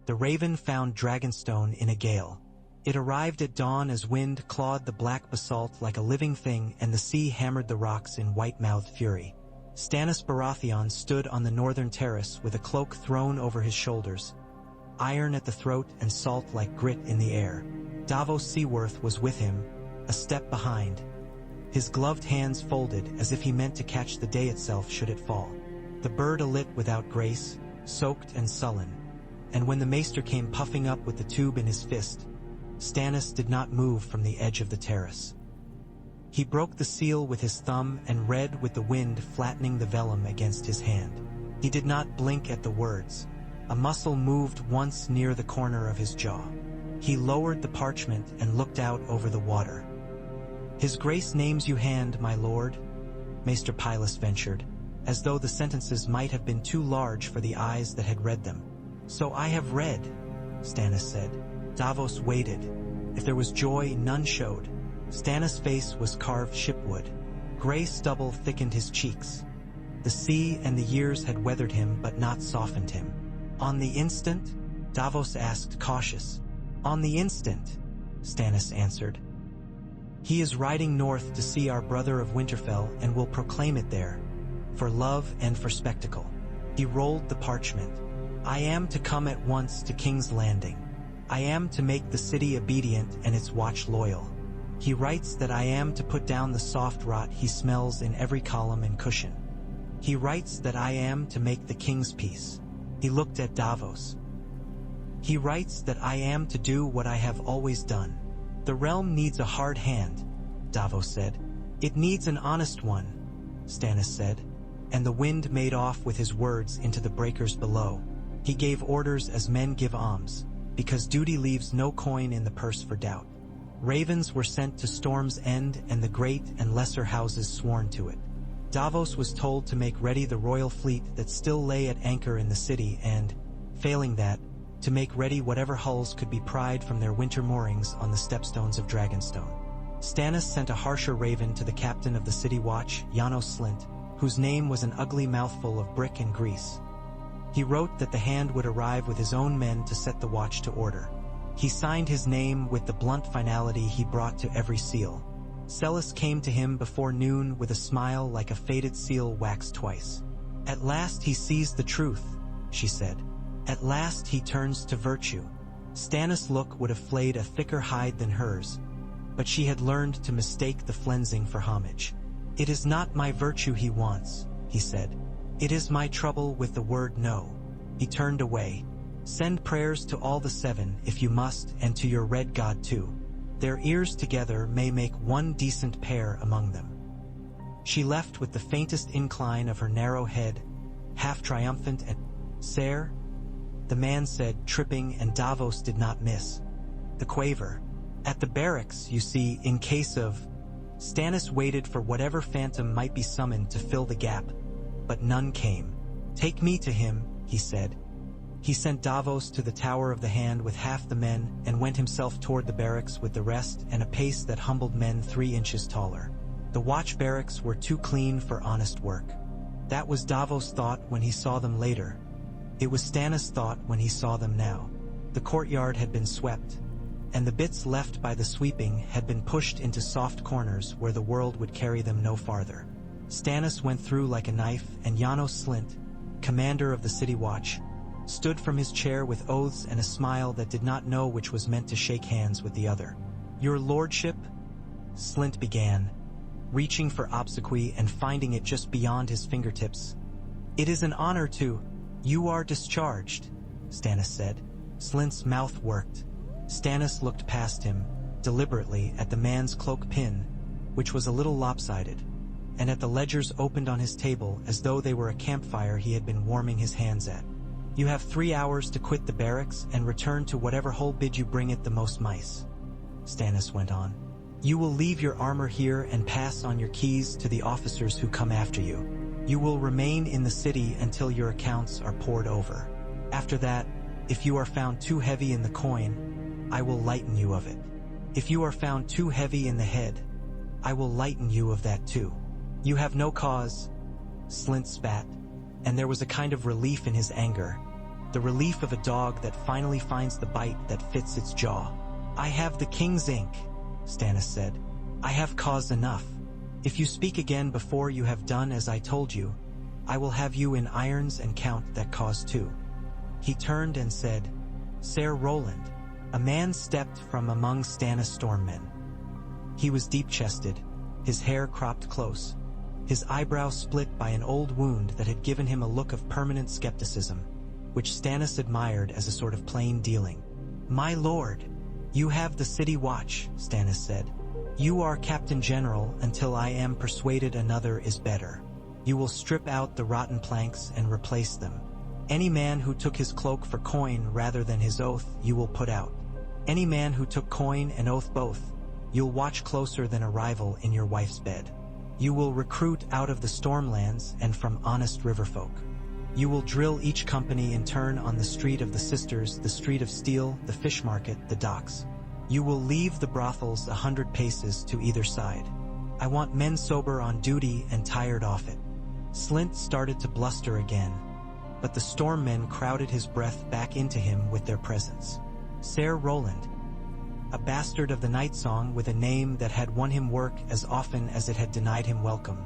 The raven found Dragonstone in a gale. It arrived at dawn as wind clawed the black basalt like a living thing and the sea hammered the rocks in white-mouthed fury. Stannis Baratheon stood on the northern terrace with a cloak thrown over his shoulders, iron at the throat and salt like grit in the air. Davos Seaworth was with him, a step behind, his gloved hands folded as if he meant to catch the day itself should it fall. The bird alit without grace, soaked and sullen, and when the maester came puffing up with the tube in his fist, Stannis did not move from the edge of the terrace. He broke the seal with his thumb and read with the wind flattening the vellum against his hand. He did not blink at the words. A muscle moved once near the corner of his jaw. He lowered the parchment and looked out over the water. "His Grace names you hand, my lord," Maester Pylus ventured, as though the sentences might have been too large for the eyes that had read them. "So I have read," Stannis said. Davos waited. If there was joy, none showed. Stannis' face was carved shipwood. Gray stubble thickened his cheeks. The sea and the years had weathered him but not softened him. "On the instant?" Davos asked, cautious. "On the instant," Stannis answered. "He is riding north to see our brother of Winterfell and will proclaim it there, for love and for spectacle." He rolled the parchment. "I am to come at once to King's Landing. I am to make the city obedient and its watch loyal. He writes that I am to put down the soft rot he smells in every column and cushion. He writes that I am to make the king's peace." He looked at Davos. "He writes that I am to do what I have always done. The realm needs a hard hand," Davos said. "It needs an honest one," Stannis said, and the wind made off with his words into the breakers below. He gave orders as men give alms, because duty leaves no coin in the purse for doubt. Ravens were sent to Storm's End and the great and lesser houses sworn to it. Davos was told to make ready the royal fleet that still lay at anchor in the city and, failing that, to make ready whatever hulls could be pried from their winter moorings on the stepstones of Dragonstone. Stannis sent a harsher raven to the captain of the city watch, Janos Slynt, whose name was an ugly mouthful of brick and grease. He wrote that the hand would arrive with his own men to set the watch to order. He signed his name with the blunt finality he brought to every seal. Celis came to him before noon with a smile like a faded seal waxed twice. "At last he sees the truth," she said. "At last he turns to virtue." Stannis' look would have flayed a thicker hide than hers, but she had learned to mistake the flensing for homage. "It is not my virtue he wants," he said. "It is my trouble with the word no." He turned away. "Send prayers to all the seven, if you must, and to your red god too. Their ears together may make one decent pair among them." She left with the faintest incline of her narrow head, half triumphant and, "Sire?" the man said, tripping, and Davos did not miss the quaver. "At the barracks, you see, in case of—" Stannis waited for whatever phantom might be summoned to fill the gap, but none came. "Take me to him," he said. He sent Davos to the Tower of the Hand with half the men and went himself toward the barracks with the rest and a pace that humbled men 3 inches taller. The watch barracks were too clean for honest work. That was Davos' thought when he saw them later. It was Stannis' thought when he saw them now. The courtyard had been swept, and the bits left by the sweeping had been pushed into soft corners where the world would carry them no farther. Stannis went through like a knife, and Janos Slynt, commander of the city watch, stood from his chair with oaths and a smile that did not know which was meant to shake hands with the other. "Your lordship," Slynt began, reaching for obsequy and finding it just beyond his fingertips. "It is an honor to—" "You are discharged," Stannis said. Slynt's mouth worked. Stannis looked past him, deliberately, at the man's cloak pin, which was a little lopsided, and at the ledgers opened on his table as though they were a campfire he had been warming his hands at. "You have 3 hours to quit the barracks and return to whatever hole bid you bring it the most mice," Stannis went on. "You will leave your armor here and pass on your keys to the officers who come after you. You will remain in the city until your accounts are poured over. After that, if you are found too heavy in the coin, I will lighten you of it. If you are found too heavy in the head, I will lighten you of that too. You have no cause," Slynt spat, and there was a kind of relief in his anger. the relief of a dog that finally finds the bite that fits its jaw. "I have the king's ink," Stannis said. "I have cause enough. If you speak again before you have done as I told you, I will have you in irons and count that cause too." He turned and said, "Sir Roland." A man stepped from among Stannis' stormmen. He was deep-chested, his hair cropped close, his eyebrow split by an old wound that had given him a look of permanent skepticism, which Stannis admired as a sort of plain dealing. "My lord, you have the city watch," Stannis said. "You are Captain General until I am persuaded another is better. You will strip out the rotten planks and replace them. Any man who took his cloak for coin rather than his oath you will put out. Any man who took coin and oath both, you'll watch closer than a rival in your wife's bed. You will recruit out of the Stormlands and from honest riverfolk. You will drill each company in turn on the Street of the Sisters, the Street of Steel, the Fish Market, the docks. You will leave the brothels 100 paces to either side. I want men sober on duty and tired off it." Slint started to bluster again, but the stormmen crowded his breath back into him with their presence. Sir Roland, a bastard of the Night Song with a name that had won him work as often as it had denied him welcome,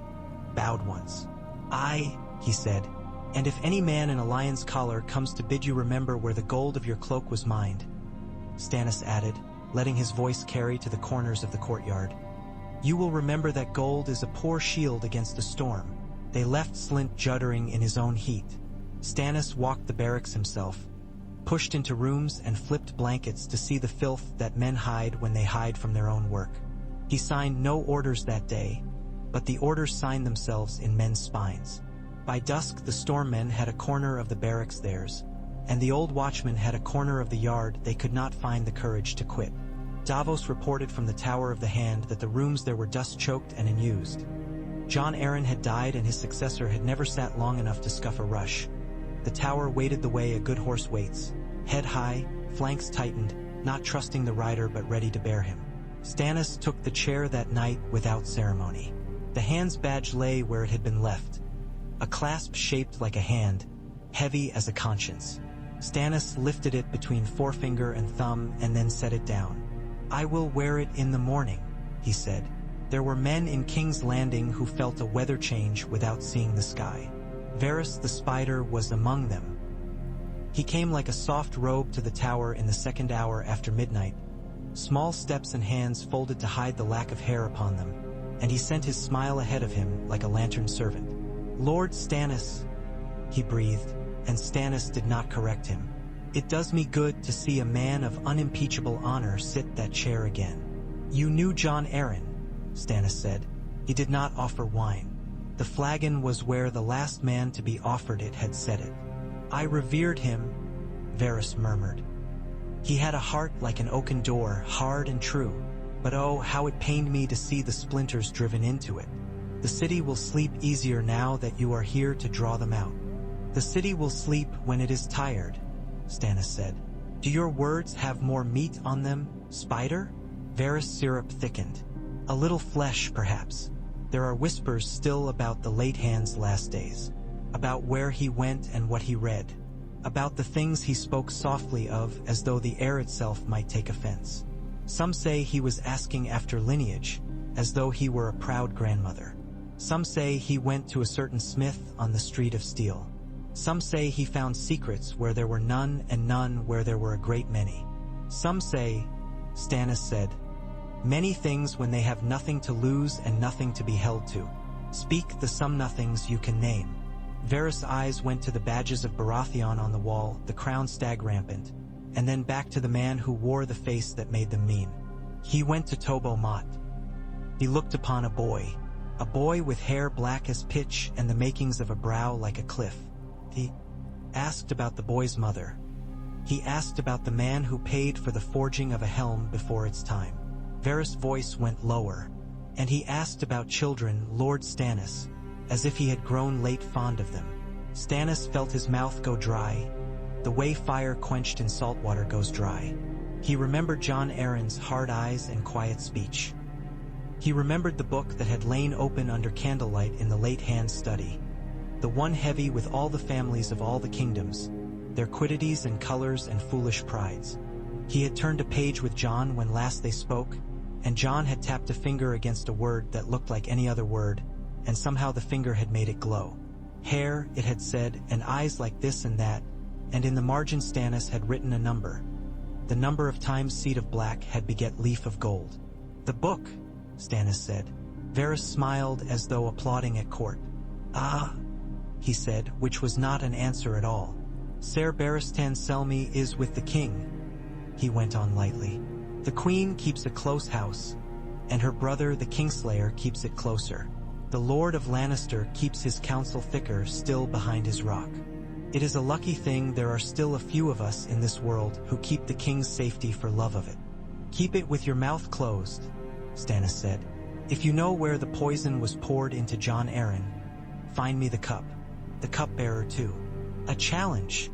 bowed once. "Aye," he said, "and if any man in a lion's collar comes to bid you remember where the gold of your cloak was mined," Stannis added, letting his voice carry to the corners of the courtyard, "you will remember that gold is a poor shield against a storm." They left Slint juddering in his own heat. Stannis walked the barracks himself, pushed into rooms and flipped blankets to see the filth that men hide when they hide from their own work. He signed no orders that day, but the orders signed themselves in men's spines. By dusk the stormmen had a corner of the barracks theirs, and the old watchmen had a corner of the yard they could not find the courage to quit. Davos reported from the Tower of the Hand that the rooms there were dust-choked and unused. Jon Arryn had died and his successor had never sat long enough to scuff a rush. The tower waited the way a good horse waits, head high, flanks tightened, not trusting the rider but ready to bear him. Stannis took the chair that night without ceremony. The hand's badge lay where it had been left, a clasp shaped like a hand, heavy as a conscience. Stannis lifted it between forefinger and thumb and then set it down. "I will wear it in the morning," he said. There were men in King's Landing who felt a weather change without seeing the sky. Varys the Spider was among them. He came like a soft robe to the tower in the second hour after midnight, small steps and hands folded to hide the lack of hair upon them, and he sent his smile ahead of him like a lantern servant. "Lord Stannis," he breathed, and Stannis did not correct him. "It does me good to see a man of unimpeachable honor sit that chair again." "You knew Jon Arryn," Stannis said. He did not offer wine. The flagon was where the last man to be offered it had set it. "I revered him," Varys murmured. "He had a heart like an oaken door, hard and true, but oh, how it pained me to see the splinters driven into it. The city will sleep easier now that you are here to draw them out." "The city will sleep when it is tired," Stannis said. "Do your words have more meat on them, Spider?" Varys' syrup thickened. "A little flesh, perhaps. There are whispers still about the late hand's last days, about where he went and what he read, about the things he spoke softly of as though the air itself might take offense. Some say he was asking after lineage, as though he were a proud grandmother. Some say he went to a certain smith on the Street of Steel. Some say he found secrets where there were none and none where there were a great many. Some say," Stannis said, "many things when they have nothing to lose and nothing to be held to. Speak the some nothings you can name." Varys' eyes went to the badges of Baratheon on the wall, the crowned stag rampant, and then back to the man who wore the face that made them mean. He went to Tobo Mott. He looked upon a boy with hair black as pitch and the makings of a brow like a cliff. He asked about the boy's mother. He asked about the man who paid for the forging of a helm before its time. Varys' voice went lower, and he asked about children, Lord Stannis, as if he had grown late fond of them. Stannis felt his mouth go dry, the way fire quenched in salt water goes dry. He remembered Jon Arryn's hard eyes and quiet speech. He remembered the book that had lain open under candlelight in the late hand's study, the one heavy with all the families of all the kingdoms, their quiddities and colors and foolish prides. He had turned a page with Jon when last they spoke, and Jon had tapped a finger against a word that looked like any other word, and somehow the finger had made it glow. Hair, it had said, and eyes like this and that, and in the margin Stannis had written a number. The number of times seed of black had beget leaf of gold. "The book," Stannis said. Varys smiled as though applauding at court. "Ah," he said, which was not an answer at all. "Ser Barristan Selmy is with the king," he went on lightly. "The queen keeps a close house, and her brother the Kingslayer keeps it closer. The Lord of Lannister keeps his counsel thicker still behind his rock. It is a lucky thing there are still a few of us in this world who keep the king's safety for love of it." "Keep it with your mouth closed," Stannis said. "If you know where the poison was poured into Jon Arryn, find me the cup. The cupbearer too." "A challenge,"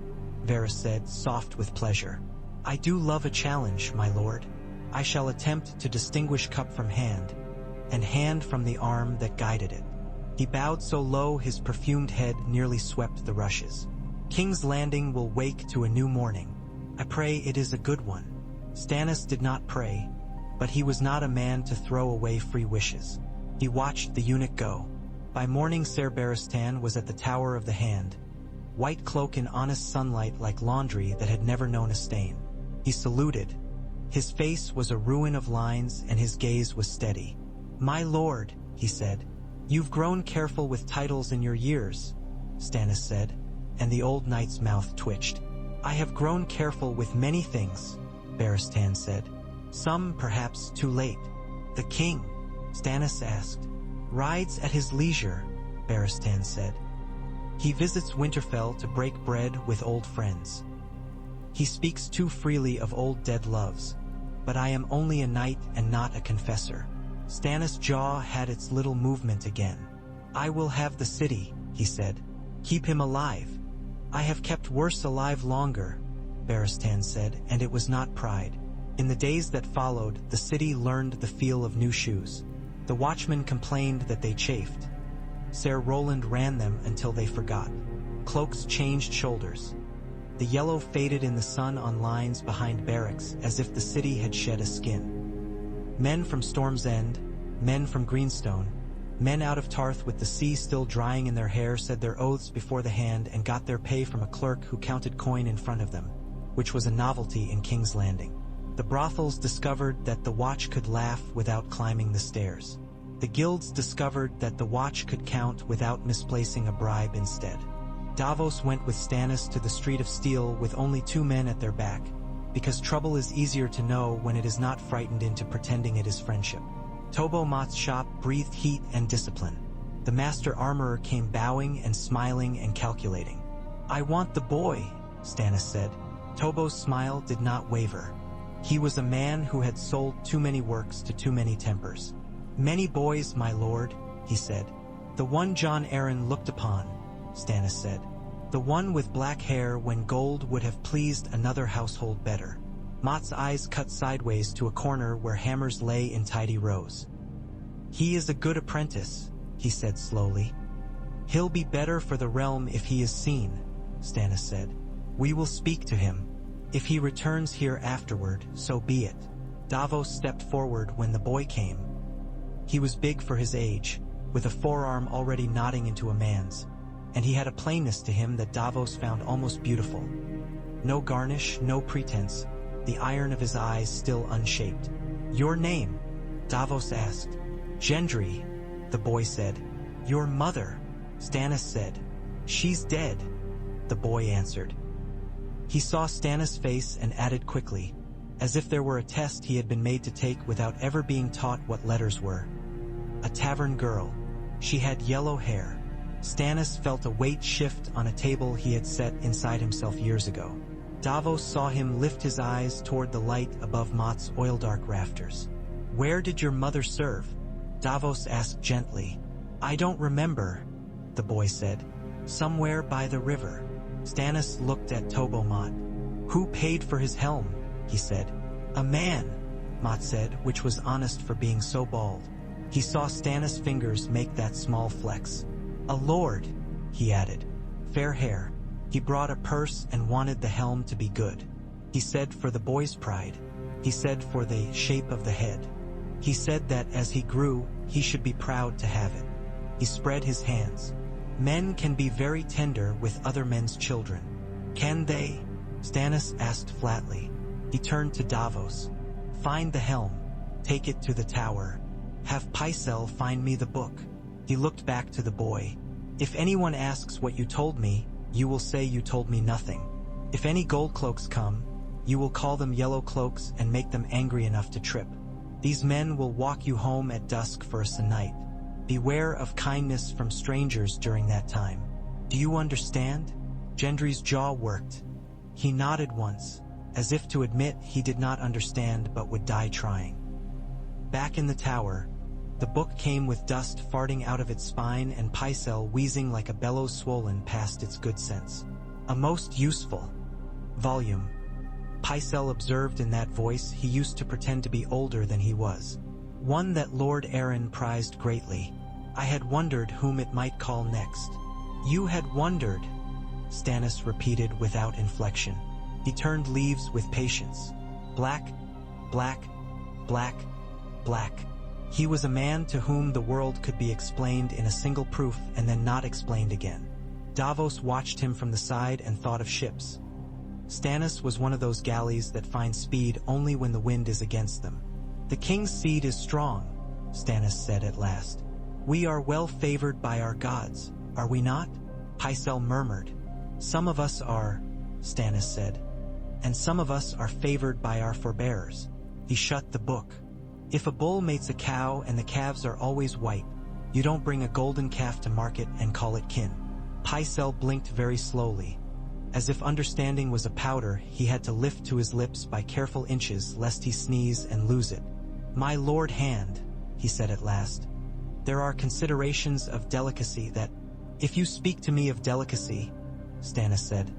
Varys said, soft with pleasure. "I do love a challenge, my lord. I shall attempt to distinguish cup from hand, and hand from the arm that guided it." He bowed so low his perfumed head nearly swept the rushes. "King's Landing will wake to a new morning. I pray it is a good one." Stannis did not pray, but he was not a man to throw away free wishes. He watched the eunuch go. By morning Ser Barristan was at the Tower of the Hand, white cloak in honest sunlight like laundry that had never known a stain. He saluted. His face was a ruin of lines and his gaze was steady. "My lord," he said. "You've grown careful with titles in your years," Stannis said, and the old knight's mouth twitched. "I have grown careful with many things," Barristan said. "Some perhaps too late." "The king," Stannis asked. "Rides at his leisure," Barristan said. "He visits Winterfell to break bread with old friends. He speaks too freely of old dead loves, but I am only a knight and not a confessor." Stannis' jaw had its little movement again. "I will have the city," he said. "Keep him alive." "I have kept worse alive longer," Barristan said, and it was not pride. In the days that followed, the city learned the feel of new shoes. The watchmen complained that they chafed. Ser Roland ran them until they forgot. Cloaks changed shoulders. The yellow faded in the sun on lines behind barracks as if the city had shed a skin. Men from Storm's End, men from Greenstone, men out of Tarth with the sea still drying in their hair said their oaths before the hand and got their pay from a clerk who counted coin in front of them, which was a novelty in King's Landing. The brothels discovered that the watch could laugh without climbing the stairs. The guilds discovered that the watch could count without misplacing a bribe instead. Davos went with Stannis to the Street of Steel with only 2 men at their back, because trouble is easier to know when it is not frightened into pretending it is friendship. Tobo Mott's shop breathed heat and discipline. The master armorer came bowing and smiling and calculating. "I want the boy," Stannis said. Tobo's smile did not waver. He was a man who had sold too many works to too many tempers. "Many boys, my lord," he said. "The one Jon Arryn looked upon," Stannis said. "The one with black hair when gold would have pleased another household better." Mott's eyes cut sideways to a corner where hammers lay in tidy rows. "He is a good apprentice," he said slowly. "He'll be better for the realm if he is seen," Stannis said. "We will speak to him. If he returns here afterward, so be it." Davos stepped forward when the boy came. He was big for his age, with a forearm already nodding into a man's, and he had a plainness to him that Davos found almost beautiful. No garnish, no pretense, the iron of his eyes still unshaped. "Your name?" Davos asked. "Gendry," the boy said. "Your mother?" Stannis said. "She's dead," the boy answered. He saw Stannis' face and added quickly, as if there were a test he had been made to take without ever being taught what letters were. "A tavern girl. She had yellow hair." Stannis felt a weight shift on a table he had set inside himself years ago. Davos saw him lift his eyes toward the light above Mott's oil-dark rafters. "Where did your mother serve?" Davos asked gently. "I don't remember," the boy said. "Somewhere by the river." Stannis looked at Tobo Mott. "Who paid for his helm?" he said. "A man," Mott said, which was honest for being so bald. He saw Stannis' fingers make that small flex. "A lord," he added. "Fair hair." He brought a purse and wanted the helm to be good. He said for the boy's pride. He said for the shape of the head. He said that as he grew, he should be proud to have it. He spread his hands. Men can be very tender with other men's children. Can they? Stannis asked flatly. He turned to Davos. Find the helm. Take it to the tower. Have Pycelle find me the book. He looked back to the boy. If anyone asks what you told me, you will say you told me nothing. If any gold cloaks come, you will call them yellow cloaks and make them angry enough to trip. These men will walk you home at dusk for a night. Beware of kindness from strangers during that time. Do you understand? Gendry's jaw worked. He nodded once, as if to admit he did not understand but would die trying. Back in the tower, the book came with dust farting out of its spine and Pycelle wheezing like a bellows swollen past its good sense. A most useful volume. Pycelle observed in that voice he used to pretend to be older than he was. One that Lord Aaron prized greatly. I had wondered whom it might call next. You had wondered, Stannis repeated without inflection. He turned leaves with patience. Black, black, black, black. He was a man to whom the world could be explained in a single proof and then not explained again. Davos watched him from the side and thought of ships. Stannis was one of those galleys that find speed only when the wind is against them. The king's seed is strong, Stannis said at last. We are well favored by our gods, are we not? Pycelle murmured. Some of us are, Stannis said. And some of us are favored by our forbearers. He shut the book. If a bull mates a cow and the calves are always white, you don't bring a golden calf to market and call it kin. Pycelle blinked very slowly. As if understanding was a powder he had to lift to his lips by careful inches lest he sneeze and lose it. My lord hand, he said at last. There are considerations of delicacy that... If you speak to me of delicacy, Stannis said,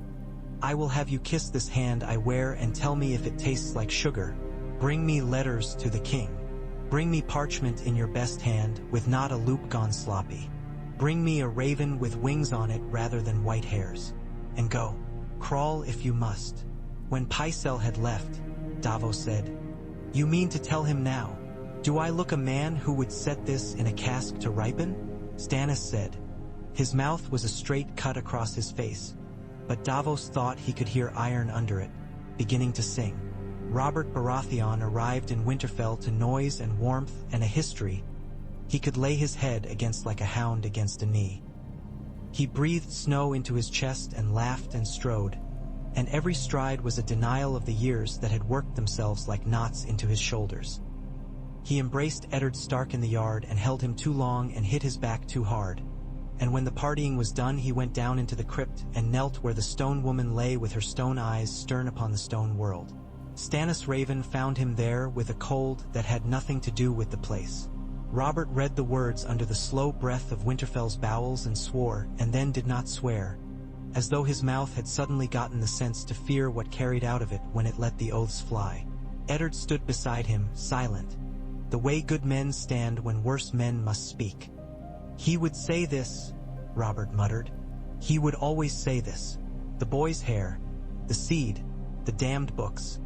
I will have you kiss this hand I wear and tell me if it tastes like sugar. Bring me letters to the king. Bring me parchment in your best hand with not a loop gone sloppy. Bring me a raven with wings on it rather than white hairs. And go. Crawl if you must. When Pycelle had left, Davos said, You mean to tell him now? Do I look a man who would set this in a cask to ripen? Stannis said. His mouth was a straight cut across his face, but Davos thought he could hear iron under it, beginning to sing. Robert Baratheon arrived in Winterfell to noise and warmth and a history he could lay his head against like a hound against a knee. He breathed snow into his chest and laughed and strode, and every stride was a denial of the years that had worked themselves like knots into his shoulders. He embraced Eddard Stark in the yard and held him too long and hit his back too hard, and when the partying was done he went down into the crypt and knelt where the stone woman lay with her stone eyes stern upon the stone world. Stannis Raven found him there with a cold that had nothing to do with the place. Robert read the words under the slow breath of Winterfell's bowels and swore, and then did not swear, as though his mouth had suddenly gotten the sense to fear what carried out of it when it let the oaths fly. Eddard stood beside him, silent, the way good men stand when worse men must speak. He would say this, Robert muttered. He would always say this. The boy's hair, the seed, the damned books.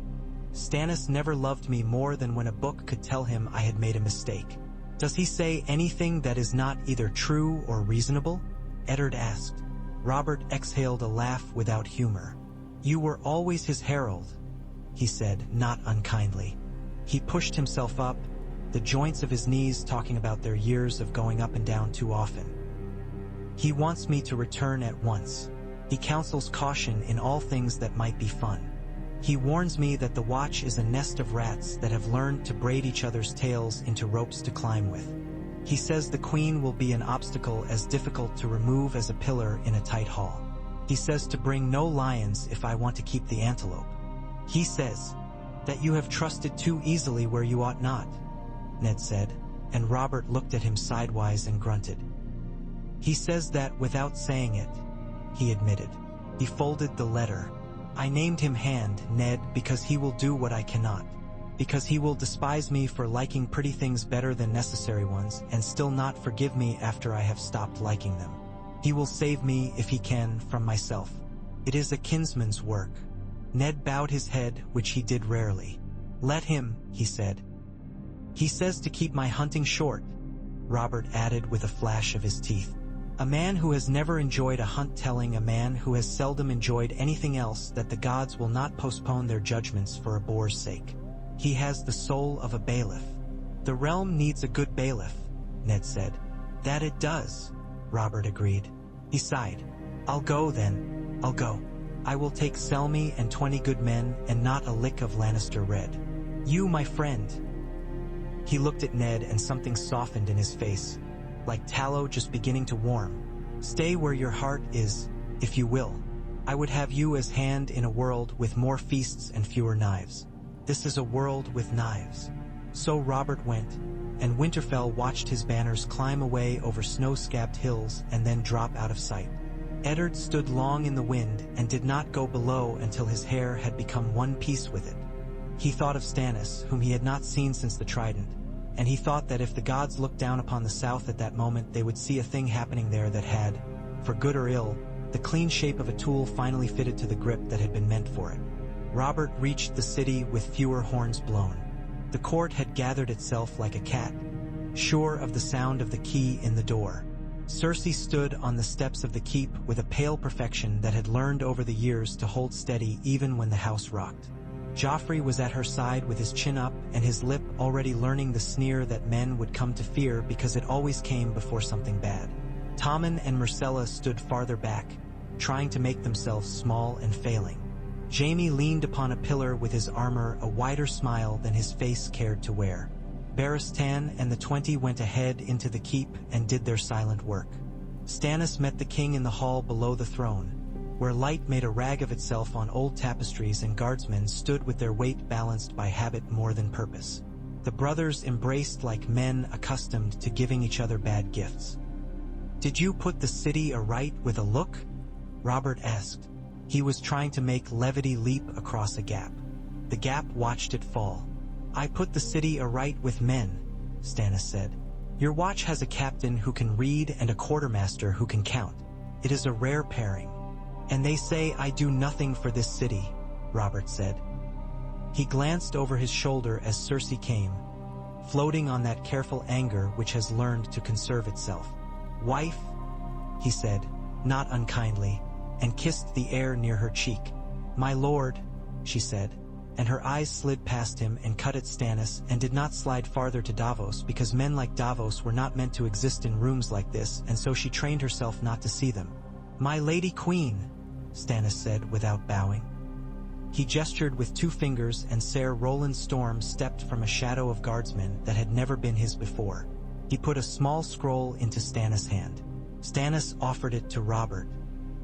Stannis never loved me more than when a book could tell him I had made a mistake. Does he say anything that is not either true or reasonable? Eddard asked. Robert exhaled a laugh without humor. You were always his herald, he said, not unkindly. He pushed himself up, the joints of his knees talking about their years of going up and down too often. He wants me to return at once. He counsels caution in all things that might be fun. He warns me that the Watch is a nest of rats that have learned to braid each other's tails into ropes to climb with. He says the Queen will be an obstacle as difficult to remove as a pillar in a tight hall. He says to bring no lions if I want to keep the antelope. He says that you have trusted too easily where you ought not, Ned said, and Robert looked at him sidewise and grunted. He says that without saying it, he admitted. He folded the letter. I named him Hand, Ned, because he will do what I cannot. Because he will despise me for liking pretty things better than necessary ones and still not forgive me after I have stopped liking them. He will save me, if he can, from myself. It is a kinsman's work. Ned bowed his head, which he did rarely. Let him, he said. He says to keep my hunting short, Robert added with a flash of his teeth. A man who has never enjoyed a hunt telling a man who has seldom enjoyed anything else that the gods will not postpone their judgments for a boar's sake. He has the soul of a bailiff. The realm needs a good bailiff, Ned said. That it does, Robert agreed. He sighed. I'll go then, I'll go. I will take Selmy and 20 good men and not a lick of Lannister red. You, my friend. He looked at Ned and something softened in his face, like tallow just beginning to warm. Stay where your heart is, if you will. I would have you as hand in a world with more feasts and fewer knives. This is a world with knives. So Robert went, and Winterfell watched his banners climb away over snow-scabbed hills and then drop out of sight. Eddard stood long in the wind and did not go below until his hair had become one piece with it. He thought of Stannis, whom he had not seen since the Trident, and he thought that if the gods looked down upon the south at that moment, they would see a thing happening there that had, for good or ill, the clean shape of a tool finally fitted to the grip that had been meant for it. Robert reached the city with fewer horns blown. The court had gathered itself like a cat, sure of the sound of the key in the door. Cersei stood on the steps of the keep with a pale perfection that had learned over the years to hold steady even when the house rocked. Joffrey was at her side with his chin up and his lip already learning the sneer that men would come to fear because it always came before something bad. Tommen and Myrcella stood farther back, trying to make themselves small and failing. Jaime leaned upon a pillar with his armor a wider smile than his face cared to wear. Barristan and the 20 went ahead into the keep and did their silent work. Stannis met the king in the hall below the throne, where light made a rag of itself on old tapestries and guardsmen stood with their weight balanced by habit more than purpose. The brothers embraced like men accustomed to giving each other bad gifts. "Did you put the city aright with a look?" Robert asked. He was trying to make levity leap across a gap. The gap watched it fall. "I put the city aright with men," Stannis said. "Your watch has a captain who can read and a quartermaster who can count. It is a rare pairing. And they say I do nothing for this city," Robert said. He glanced over his shoulder as Cersei came, floating on that careful anger which has learned to conserve itself. "Wife," he said, not unkindly, and kissed the air near her cheek. "My lord," she said, and her eyes slid past him and cut at Stannis and did not slide farther to Davos because men like Davos were not meant to exist in rooms like this, and so she trained herself not to see them. "My lady queen," Stannis said without bowing. He gestured with 2 fingers and Ser Roland Storm stepped from a shadow of guardsmen that had never been his before. He put a small scroll into Stannis' hand. Stannis offered it to Robert.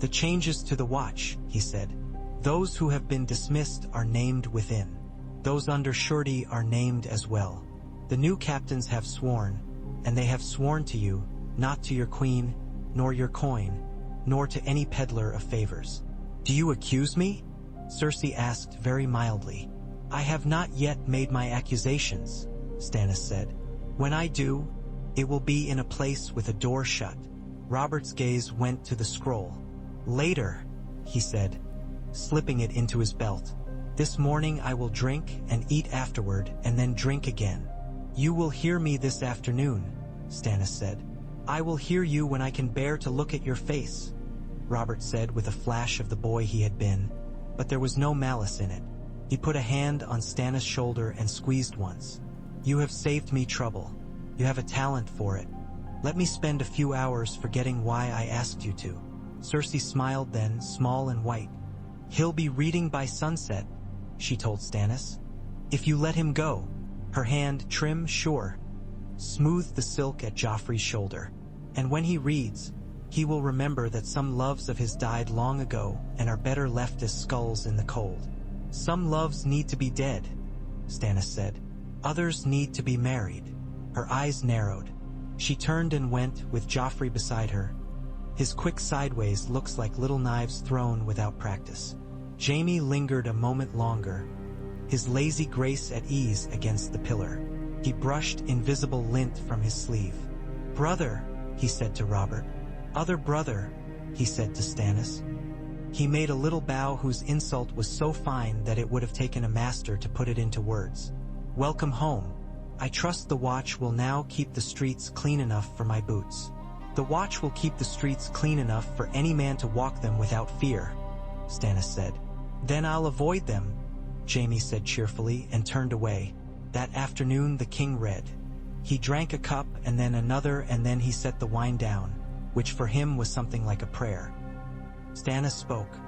"The changes to the watch," he said. "Those who have been dismissed are named within. Those under surety are named as well. The new captains have sworn, and they have sworn to you, not to your queen, nor your coin, nor to any peddler of favors." "Do you accuse me?" Cersei asked very mildly. "I have not yet made my accusations," Stannis said. "When I do, it will be in a place with a door shut." Robert's gaze went to the scroll. "Later," he said, slipping it into his belt. "This morning I will drink and eat afterward and then drink again." "You will hear me this afternoon," Stannis said. "I will hear you when I can bear to look at your face," Robert said with a flash of the boy he had been, but there was no malice in it. He put a hand on Stannis' shoulder and squeezed once. "You have saved me trouble. You have a talent for it. Let me spend a few hours forgetting why I asked you to." Cersei smiled then, small and white. "He'll be reading by sunset," she told Stannis. "If you let him go." Her hand, trim, sure, smoothed the silk at Joffrey's shoulder. "And when he reads, he will remember that some loves of his died long ago and are better left as skulls in the cold." "Some loves need to be dead," Stannis said. "Others need to be married." Her eyes narrowed. She turned and went, with Joffrey beside her. His quick sideways looks like little knives thrown without practice. Jaime lingered a moment longer, his lazy grace at ease against the pillar. He brushed invisible lint from his sleeve. "Brother," he said to Robert. "Other brother," he said to Stannis. He made a little bow whose insult was so fine that it would have taken a master to put it into words. "Welcome home. I trust the watch will now keep the streets clean enough for my boots." "The watch will keep the streets clean enough for any man to walk them without fear," Stannis said. "Then I'll avoid them," Jaime said cheerfully and turned away. That afternoon the king read. He drank a cup and then another, and then he set the wine down, which for him was something like a prayer. Stannis spoke.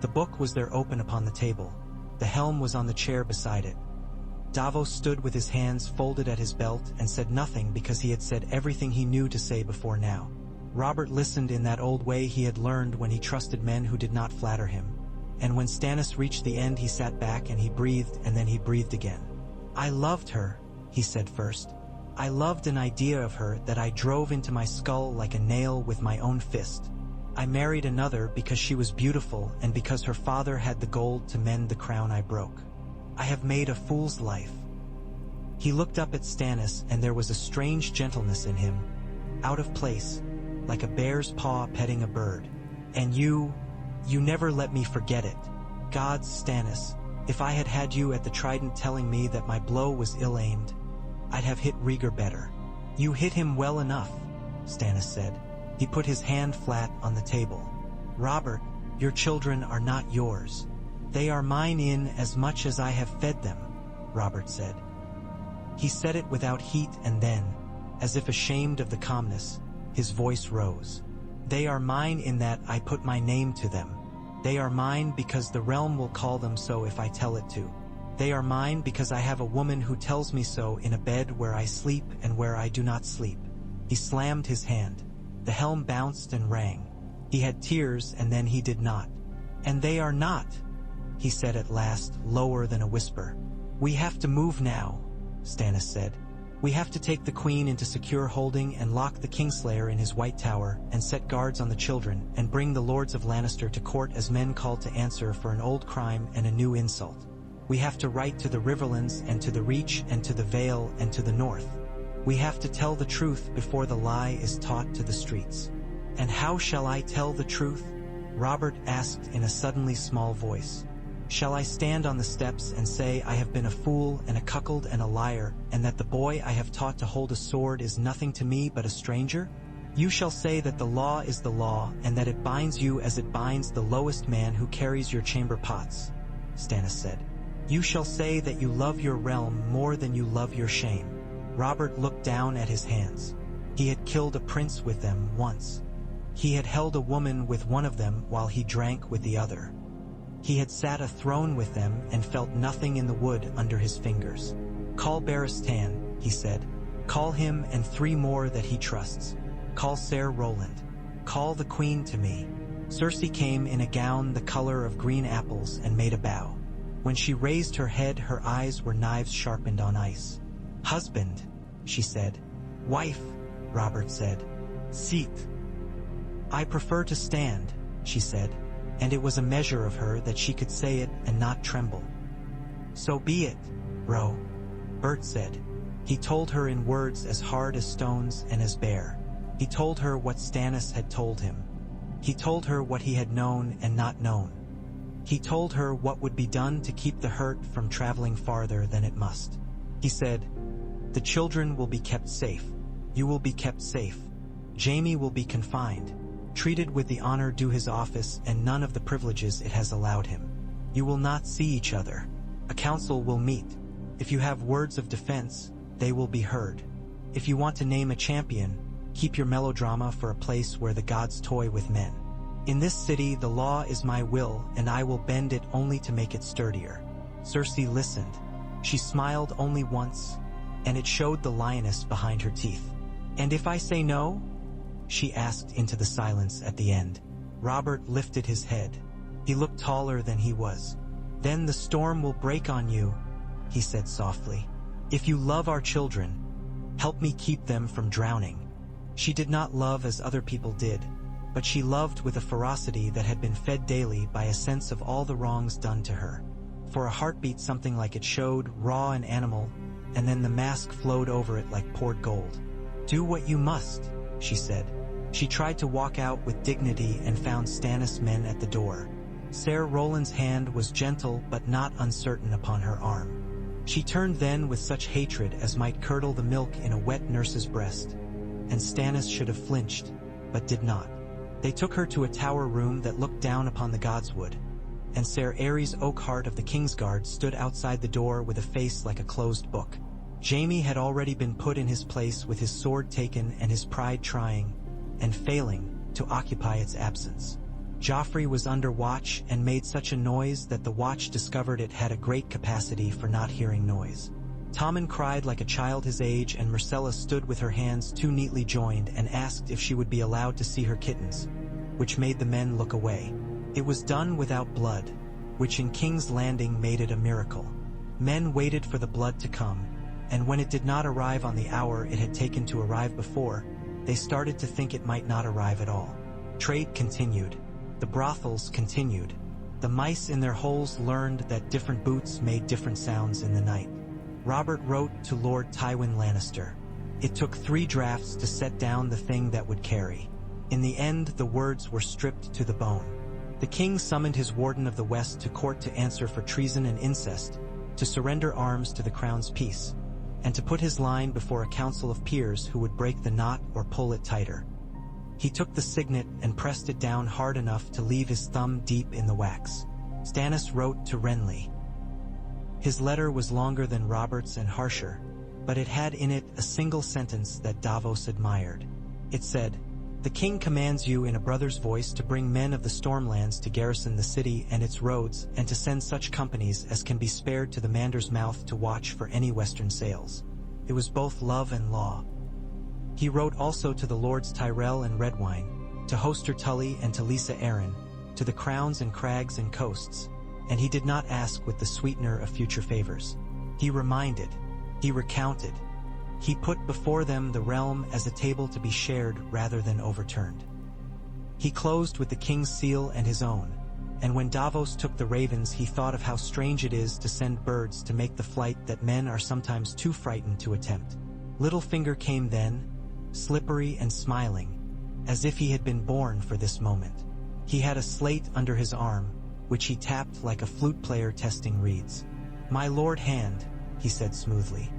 The book was there open upon the table. The helm was on the chair beside it. Davos stood with his hands folded at his belt and said nothing because he had said everything he knew to say before now. Robert listened in that old way he had learned when he trusted men who did not flatter him. And when Stannis reached the end, he sat back and he breathed, and then he breathed again. "I loved her," he said first. "I loved an idea of her that I drove into my skull like a nail with my own fist. I married another because she was beautiful and because her father had the gold to mend the crown I broke. I have made a fool's life." He looked up at Stannis, and there was a strange gentleness in him, out of place, like a bear's paw petting a bird. "And you never let me forget it. Gods, Stannis, if I had had you at the trident telling me that my blow was ill-aimed, I'd have hit Rhaegar better." "You hit him well enough," Stannis said. He put his hand flat on the table. "Robert, your children are not yours. They are mine in as much as I have fed them," Robert said. He said it without heat, and then, as if ashamed of the calmness, his voice rose. "They are mine in that I put my name to them. They are mine because the realm will call them so if I tell it to. They are mine because I have a woman who tells me so in a bed where I sleep and where I do not sleep." He slammed his hand. The helm bounced and rang. He had tears, and then he did not. "And they are not," he said at last, lower than a whisper. "We have to move now," Stannis said. "We have to take the queen into secure holding and lock the Kingslayer in his White Tower and set guards on the children and bring the lords of Lannister to court as men called to answer for an old crime and a new insult. We have to write to the Riverlands and to the Reach and to the Vale and to the North. We have to tell the truth before the lie is taught to the streets." "And how shall I tell the truth?" Robert asked in a suddenly small voice. "Shall I stand on the steps and say I have been a fool and a cuckold and a liar, and that the boy I have taught to hold a sword is nothing to me but a stranger? You shall say that the law is the law, and that it binds you as it binds the lowest man who carries your chamber pots," Stannis said. "You shall say that you love your realm more than you love your shame." Robert looked down at his hands. He had killed a prince with them once. He had held a woman with one of them while he drank with the other. He had sat a throne with them and felt nothing in the wood under his fingers. "Call Barristan," he said. "Call him and 3 more that he trusts. Call Ser Roland. Call the queen to me." Cersei came in a gown the color of green apples and made a bow. When she raised her head, her eyes were knives sharpened on ice. "Husband," she said. "Wife," Robert said. "Seat." "I prefer to stand," she said, and it was a measure of her that she could say it and not tremble. "So be it, Ro," Bert said. He told her in words as hard as stones and as bare. He told her what Stannis had told him. He told her what he had known and not known. He told her what would be done to keep the hurt from traveling farther than it must. He said, "The children will be kept safe. You will be kept safe. Jaime will be confined, treated with the honor due his office and none of the privileges it has allowed him. You will not see each other. A council will meet. If you have words of defense, they will be heard. If you want to name a champion, keep your melodrama for a place where the gods toy with men. In this city the law is my will, and I will bend it only to make it sturdier." Cersei listened. She smiled only once, and it showed the lioness behind her teeth. "And if I say no?" she asked into the silence at the end. Robert lifted his head. He looked taller than he was. "Then the storm will break on you," he said softly. "If you love our children, help me keep them from drowning." She did not love as other people did, but she loved with a ferocity that had been fed daily by a sense of all the wrongs done to her. For a heartbeat something like it showed, raw and animal, and then the mask flowed over it like poured gold. "Do what you must," she said. She tried to walk out with dignity and found Stannis' men at the door. Ser Roland's hand was gentle but not uncertain upon her arm. She turned then with such hatred as might curdle the milk in a wet nurse's breast. And Stannis should have flinched, but did not. They took her to a tower room that looked down upon the godswood, and Ser Ares Oakheart of the Kingsguard stood outside the door with a face like a closed book. Jaime had already been put in his place with his sword taken and his pride trying, and failing, to occupy its absence. Joffrey was under watch and made such a noise that the watch discovered it had a great capacity for not hearing noise. Tommen cried like a child his age, and Myrcella stood with her hands too neatly joined and asked if she would be allowed to see her kittens, which made the men look away. It was done without blood, which in King's Landing made it a miracle. Men waited for the blood to come, and when it did not arrive on the hour it had taken to arrive before, they started to think it might not arrive at all. Trade continued. The brothels continued. The mice in their holes learned that different boots made different sounds in the night. Robert wrote to Lord Tywin Lannister. It took 3 drafts to set down the thing that would carry. In the end, the words were stripped to the bone. The king summoned his warden of the West to court to answer for treason and incest, to surrender arms to the crown's peace, and to put his line before a council of peers who would break the knot or pull it tighter. He took the signet and pressed it down hard enough to leave his thumb deep in the wax. Stannis wrote to Renly. His letter was longer than Robert's and harsher, but it had in it a single sentence that Davos admired. It said, "The king commands you in a brother's voice to bring men of the Stormlands to garrison the city and its roads, and to send such companies as can be spared to the Mander's Mouth to watch for any western sails." It was both love and law. He wrote also to the lords Tyrell and Redwyne, to Hoster Tully and to Lysa Arryn, to the crowns and crags and coasts, and he did not ask with the sweetener of future favors. He reminded, he recounted, he put before them the realm as a table to be shared rather than overturned. He closed with the king's seal and his own, and when Davos took the ravens he thought of how strange it is to send birds to make the flight that men are sometimes too frightened to attempt. Littlefinger came then, slippery and smiling, as if he had been born for this moment. He had a slate under his arm, which he tapped like a flute player testing reeds. "My lord hand," he said smoothly.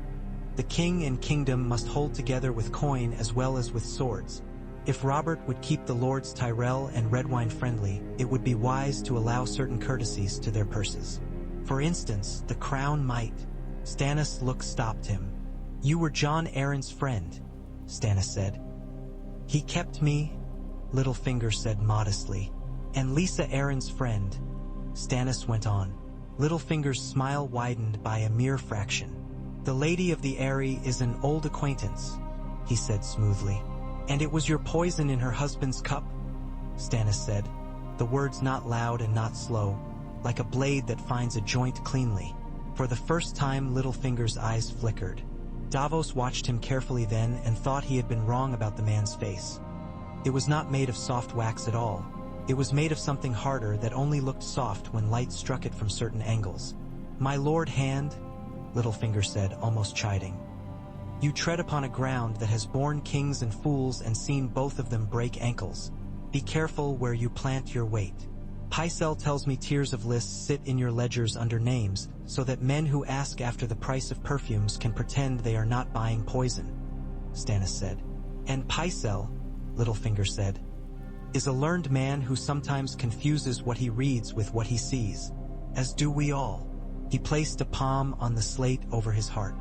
"The king and kingdom must hold together with coin as well as with swords. If Robert would keep the lords Tyrell and Redwyne friendly, it would be wise to allow certain courtesies to their purses. For instance, the crown might—" Stannis' look stopped him. "You were Jon Arryn's friend," Stannis said. "He kept me," Littlefinger said modestly. "And Lysa Arryn's friend," Stannis went on. Littlefinger's smile widened by a mere fraction. "The Lady of the Eyrie is an old acquaintance," he said smoothly. "And it was your poison in her husband's cup," Stannis said, the words not loud and not slow, like a blade that finds a joint cleanly. For the first time Littlefinger's eyes flickered. Davos watched him carefully then and thought he had been wrong about the man's face. It was not made of soft wax at all. It was made of something harder that only looked soft when light struck it from certain angles. "My lord hand," Littlefinger said, almost chiding. "You tread upon a ground that has borne kings and fools and seen both of them break ankles. Be careful where you plant your weight. Pycelle tells me tiers of lists sit in your ledgers under names, so that men who ask after the price of perfumes can pretend they are not buying poison," Stannis said. "And Pycelle," Littlefinger said, "is a learned man who sometimes confuses what he reads with what he sees, as do we all." He placed a palm on the slate over his heart.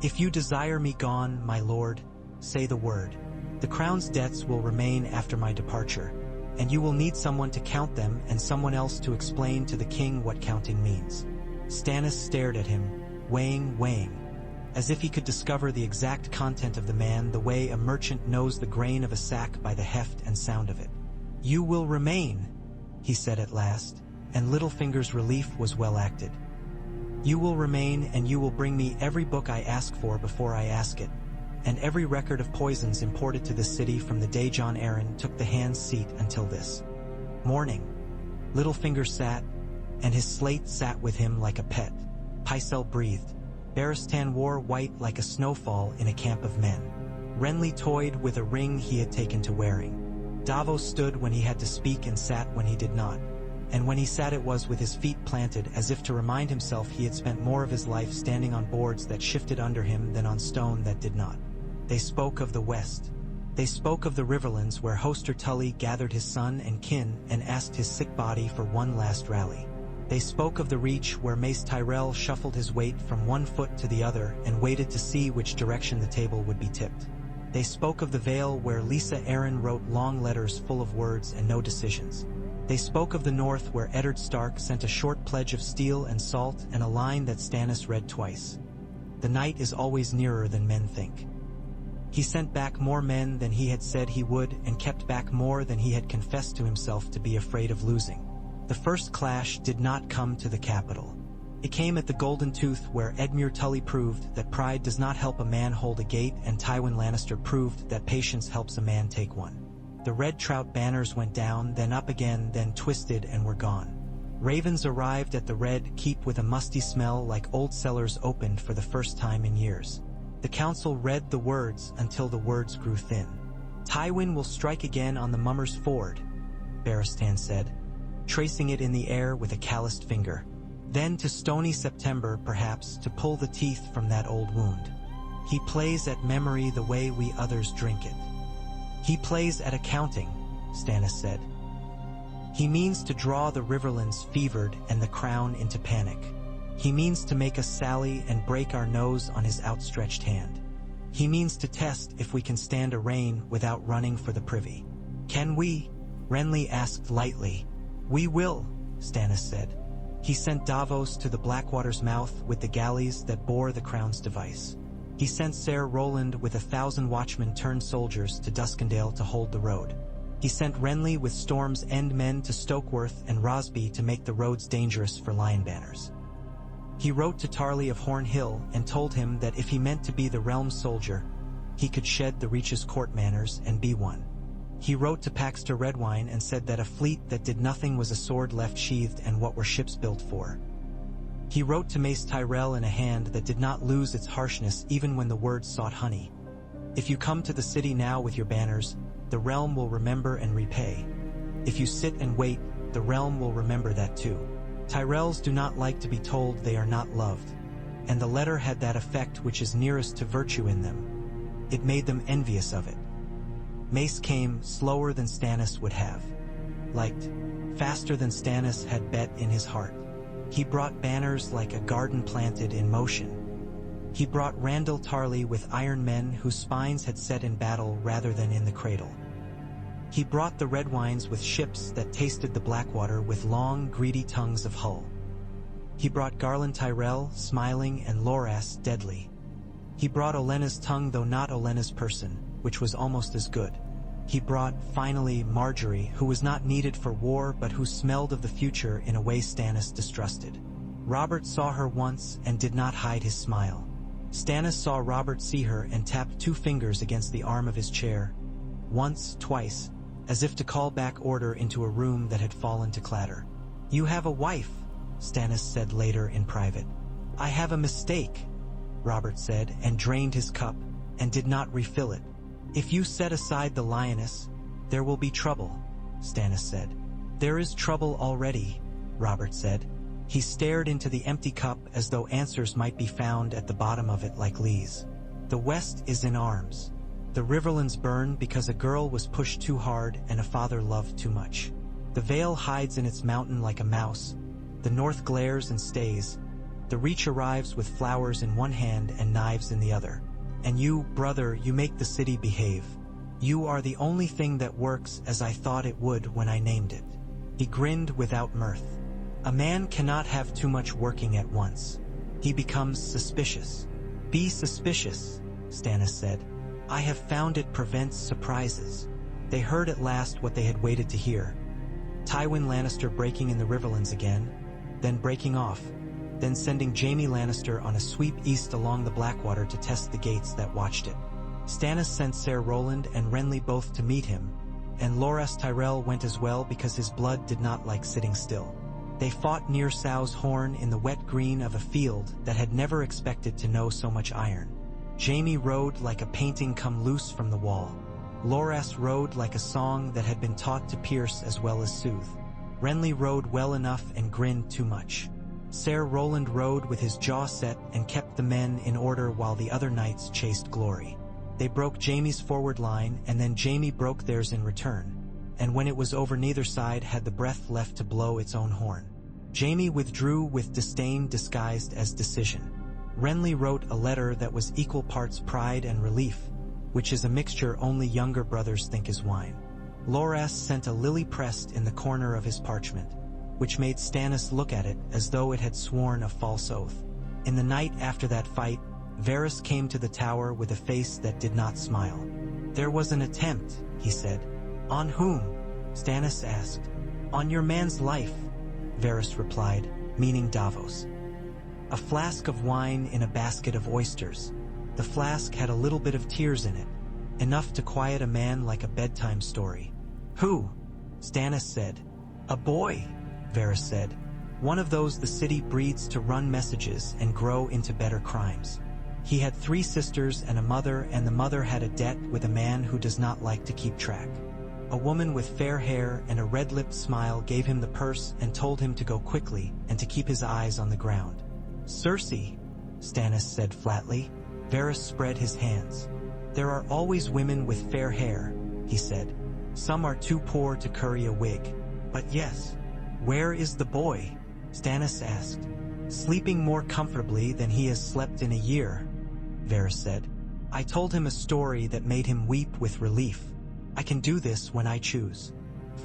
"If you desire me gone, my lord, say the word. The crown's debts will remain after my departure, and you will need someone to count them and someone else to explain to the king what counting means." Stannis stared at him, weighing, as if he could discover the exact content of the man the way a merchant knows the grain of a sack by the heft and sound of it. "You will remain," he said at last, and Littlefinger's relief was well acted. "You will remain, and you will bring me every book I ask for before I ask it, and every record of poisons imported to this city from the day Jon Arryn took the hand's seat until this morning." Littlefinger sat, and his slate sat with him like a pet. Pycelle breathed. Barristan wore white like a snowfall in a camp of men. Renly toyed with a ring he had taken to wearing. Davos stood when he had to speak and sat when he did not. and when he sat it was with his feet planted, as if to remind himself he had spent more of his life standing on boards that shifted under him than on stone that did not. They spoke of the West. They spoke of the Riverlands where Hoster Tully gathered his son and kin and asked his sick body for one last rally. They spoke of the Reach where Mace Tyrell shuffled his weight from one foot to the other and waited to see which direction the table would be tipped. They spoke of the Vale where Lisa Arryn wrote long letters full of words and no decisions. They spoke of the North where Eddard Stark sent a short pledge of steel and salt and a line that Stannis read twice. The night is always nearer than men think. He sent back more men than he had said he would and kept back more than he had confessed to himself to be afraid of losing. The first clash did not come to the capital. It came at the Golden Tooth where Edmure Tully proved that pride does not help a man hold a gate and Tywin Lannister proved that patience helps a man take one. The red trout banners went down, then up again, then twisted and were gone. Ravens arrived at the Red Keep with a musty smell like old cellars opened for the first time in years. The council read the words until the words grew thin. Tywin will strike again on the Mummers' Ford, Barristan said, tracing it in the air with a calloused finger. Then to stony September, perhaps, to pull the teeth from that old wound. He plays at memory the way we others drink it. He plays at accounting, Stannis said. He means to draw the Riverlands fevered and the crown into panic. He means to make us sally and break our nose on his outstretched hand. He means to test if we can stand a reign without running for the privy. Can we? Renly asked lightly. We will, Stannis said. He sent Davos to the Blackwater's mouth with the galleys that bore the crown's device. He sent Ser Roland with 1,000 watchmen turned soldiers to Duskendale to hold the road. He sent Renly with Storm's End men to Stokeworth and Rosby to make the roads dangerous for lion banners. He wrote to Tarly of Horn Hill and told him that if he meant to be the realm's soldier, he could shed the Reach's court manners and be one. He wrote to Paxter Redwine and said that a fleet that did nothing was a sword left sheathed and what were ships built for. He wrote to Mace Tyrell in a hand that did not lose its harshness even when the words sought honey. If you come to the city now with your banners, the realm will remember and repay. If you sit and wait, the realm will remember that too. Tyrells do not like to be told they are not loved, and the letter had that effect which is nearest to virtue in them. It made them envious of it. Mace came slower than Stannis would have liked, faster than Stannis had bet in his heart. He brought banners like a garden planted in motion. He brought Randall Tarly with iron men whose spines had set in battle rather than in the cradle. He brought the Redwines with ships that tasted the Blackwater with long, greedy tongues of hull. He brought Garland Tyrell, smiling, and Loras, deadly. He brought Olenna's tongue, though not Olenna's person, which was almost as good. He brought, finally, Marjorie, who was not needed for war but who smelled of the future in a way Stannis distrusted. Robert saw her once and did not hide his smile. Stannis saw Robert see her and tapped 2 fingers against the arm of his chair. Once, twice, as if to call back order into a room that had fallen to clatter. You have a wife, Stannis said later in private. I have a mistake, Robert said, and drained his cup, and did not refill it. If you set aside the lioness, there will be trouble, Stannis said. There is trouble already, Robert said. He stared into the empty cup as though answers might be found at the bottom of it like lees. The West is in arms. The Riverlands burn because a girl was pushed too hard and a father loved too much. The Vale hides in its mountain like a mouse. The North glares and stays. The Reach arrives with flowers in one hand and knives in the other. And you, brother, you make the city behave. You are the only thing that works as I thought it would when I named it. He grinned without mirth. A man cannot have too much working at once. He becomes suspicious. Be suspicious, Stannis said. I have found it prevents surprises. They heard at last what they had waited to hear. Tywin Lannister breaking in the Riverlands again, then breaking off, then sending Jaime Lannister on a sweep east along the Blackwater to test the gates that watched it. Stannis sent Ser Roland and Renly both to meet him, and Loras Tyrell went as well because his blood did not like sitting still. They fought near Sow's Horn in the wet green of a field that had never expected to know so much iron. Jaime rode like a painting come loose from the wall. Loras rode like a song that had been taught to pierce as well as soothe. Renly rode well enough and grinned too much. Ser Roland rode with his jaw set and kept the men in order while the other knights chased glory. They broke Jaime's forward line, and then Jaime broke theirs in return. And when it was over, neither side had the breath left to blow its own horn. Jaime withdrew with disdain disguised as decision. Renly wrote a letter that was equal parts pride and relief, which is a mixture only younger brothers think is wine. Loras sent a lily pressed in the corner of his parchment, which made Stannis look at it as though it had sworn a false oath. In the night after that fight, Varys came to the tower with a face that did not smile. "There was an attempt," he said. "On whom?" Stannis asked. "On your man's life," Varys replied, meaning Davos. A flask of wine in a basket of oysters. The flask had a little bit of tears in it, enough to quiet a man like a bedtime story. "Who?" Stannis said. "A boy," Varys said. "One of those the city breeds to run messages and grow into better crimes. He had 3 sisters and a mother, and the mother had a debt with a man who does not like to keep track. A woman with fair hair and a red-lipped smile gave him the purse and told him to go quickly and to keep his eyes on the ground." "Cersei," Stannis said flatly. Varys spread his hands. "There are always women with fair hair," he said. "Some are too poor to curry a wig. But yes." "Where is the boy?" Stannis asked. "Sleeping more comfortably than he has slept in a year," Varys said. "I told him a story that made him weep with relief. I can do this when I choose."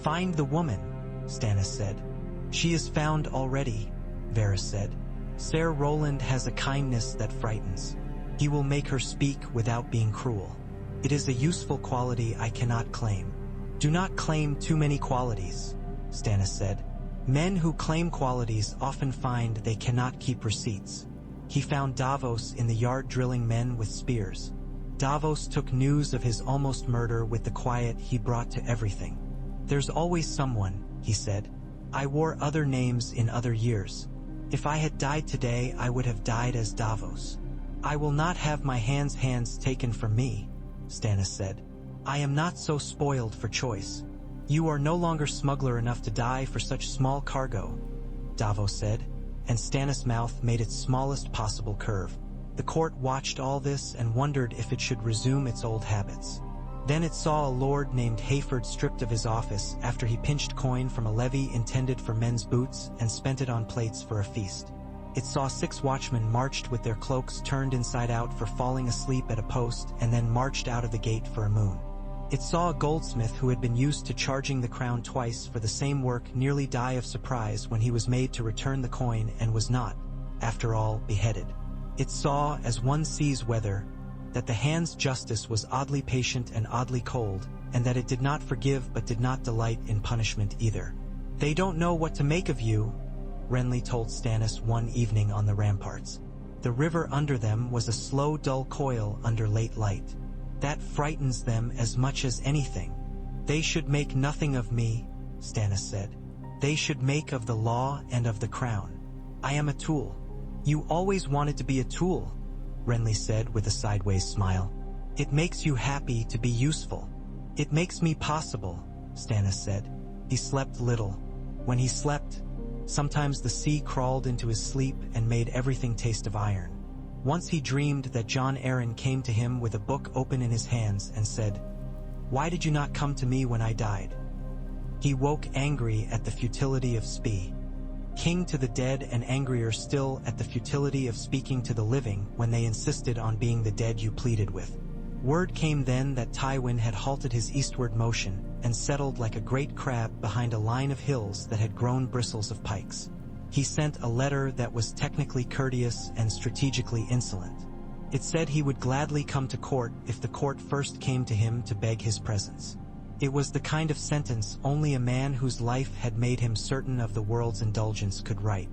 "Find the woman," Stannis said. "She is found already," Varys said. "Ser Roland has a kindness that frightens. He will make her speak without being cruel. It is a useful quality I cannot claim." "Do not claim too many qualities," Stannis said. "Men who claim qualities often find they cannot keep receipts." He found Davos in the yard drilling men with spears. Davos took news of his almost murder with the quiet he brought to everything. "There's always someone," he said. "I wore other names in other years. If I had died today, I would have died as Davos." "I will not have my hands taken from me," Stannis said. "I am not so spoiled for choice." "You are no longer smuggler enough to die for such small cargo," Davos said, and Stannis' mouth made its smallest possible curve. The court watched all this and wondered if it should resume its old habits. Then it saw a lord named Hayford stripped of his office after he pinched coin from a levy intended for men's boots and spent it on plates for a feast. It saw 6 watchmen marched with their cloaks turned inside out for falling asleep at a post and then marched out of the gate for a moon. It saw a goldsmith who had been used to charging the crown twice for the same work nearly die of surprise when he was made to return the coin and was not, after all, beheaded. It saw, as one sees weather, that the hand's justice was oddly patient and oddly cold, and that it did not forgive but did not delight in punishment either. "They don't know what to make of you," Renly told Stannis one evening on the ramparts. The river under them was a slow, dull coil under late light. "That frightens them as much as anything." "They should make nothing of me," Stannis said. "They should make of the law and of the crown. I am a tool." "You always wanted to be a tool," Renly said with a sideways smile. "It makes you happy to be useful." "It makes me possible," Stannis said. He slept little. When he slept, sometimes the sea crawled into his sleep and made everything taste of iron. Once he dreamed that Jon Arryn came to him with a book open in his hands and said, "Why did you not come to me when I died?" He woke angry at the futility of spee. King to the dead and angrier still at the futility of speaking to the living when they insisted on being the dead you pleaded with. Word came then that Tywin had halted his eastward motion and settled like a great crab behind a line of hills that had grown bristles of pikes. He sent a letter that was technically courteous and strategically insolent. It said he would gladly come to court if the court first came to him to beg his presence. It was the kind of sentence only a man whose life had made him certain of the world's indulgence could write.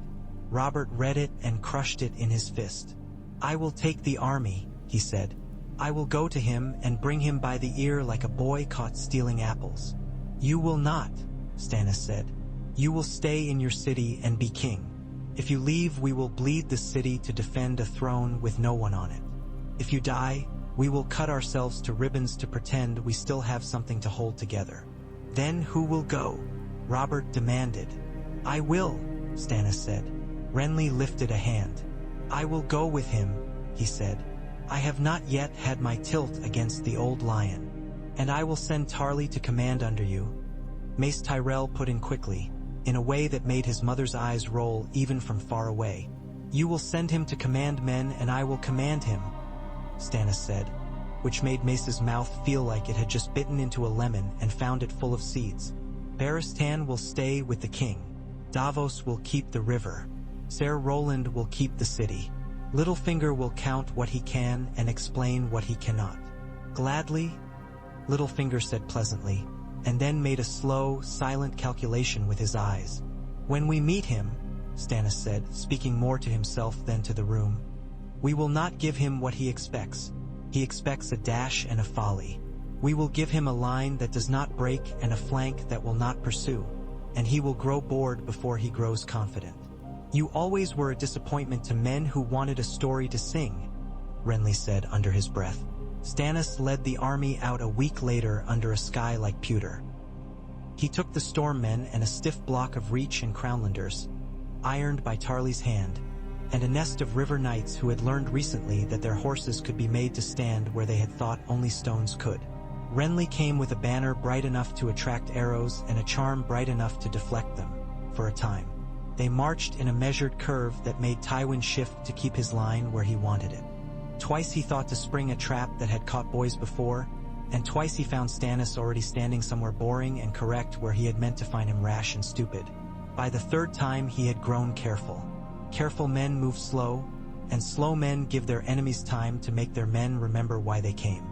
Robert read it and crushed it in his fist. "I will take the army," he said. "I will go to him and bring him by the ear like a boy caught stealing apples." "You will not," Stannis said. "You will stay in your city and be king. If you leave, we will bleed the city to defend a throne with no one on it. If you die, we will cut ourselves to ribbons to pretend we still have something to hold together. Then who will go?" Robert demanded. "I will," Stannis said. Renly lifted a hand. "I will go with him," he said. "I have not yet had my tilt against the old lion. And I will send Tarly to command under you." Mace Tyrell put in quickly, in a way that made his mother's eyes roll even from far away. "You will send him to command men and I will command him," Stannis said, which made Mace's mouth feel like it had just bitten into a lemon and found it full of seeds. "Barristan will stay with the king. Davos will keep the river. Ser Roland will keep the city. Littlefinger will count what he can and explain what he cannot." "Gladly," Littlefinger said pleasantly, and then made a slow, silent calculation with his eyes. "When we meet him," Stannis said, speaking more to himself than to the room, "we will not give him what he expects. He expects a dash and a folly. We will give him a line that does not break and a flank that will not pursue, and he will grow bored before he grows confident. You always were a disappointment to men who wanted a story to sing," Renly said under his breath. Stannis led the army out a week later under a sky like pewter. He took the Stormmen and a stiff block of Reach and Crownlanders, ironed by Tarly's hand, and a nest of river knights who had learned recently that their horses could be made to stand where they had thought only stones could. Renly came with a banner bright enough to attract arrows and a charm bright enough to deflect them, for a time. They marched in a measured curve that made Tywin shift to keep his line where he wanted it. Twice he thought to spring a trap that had caught boys before, and twice he found Stannis already standing somewhere boring and correct where he had meant to find him rash and stupid. By the third time he had grown careful. Careful men move slow, and slow men give their enemies time to make their men remember why they came.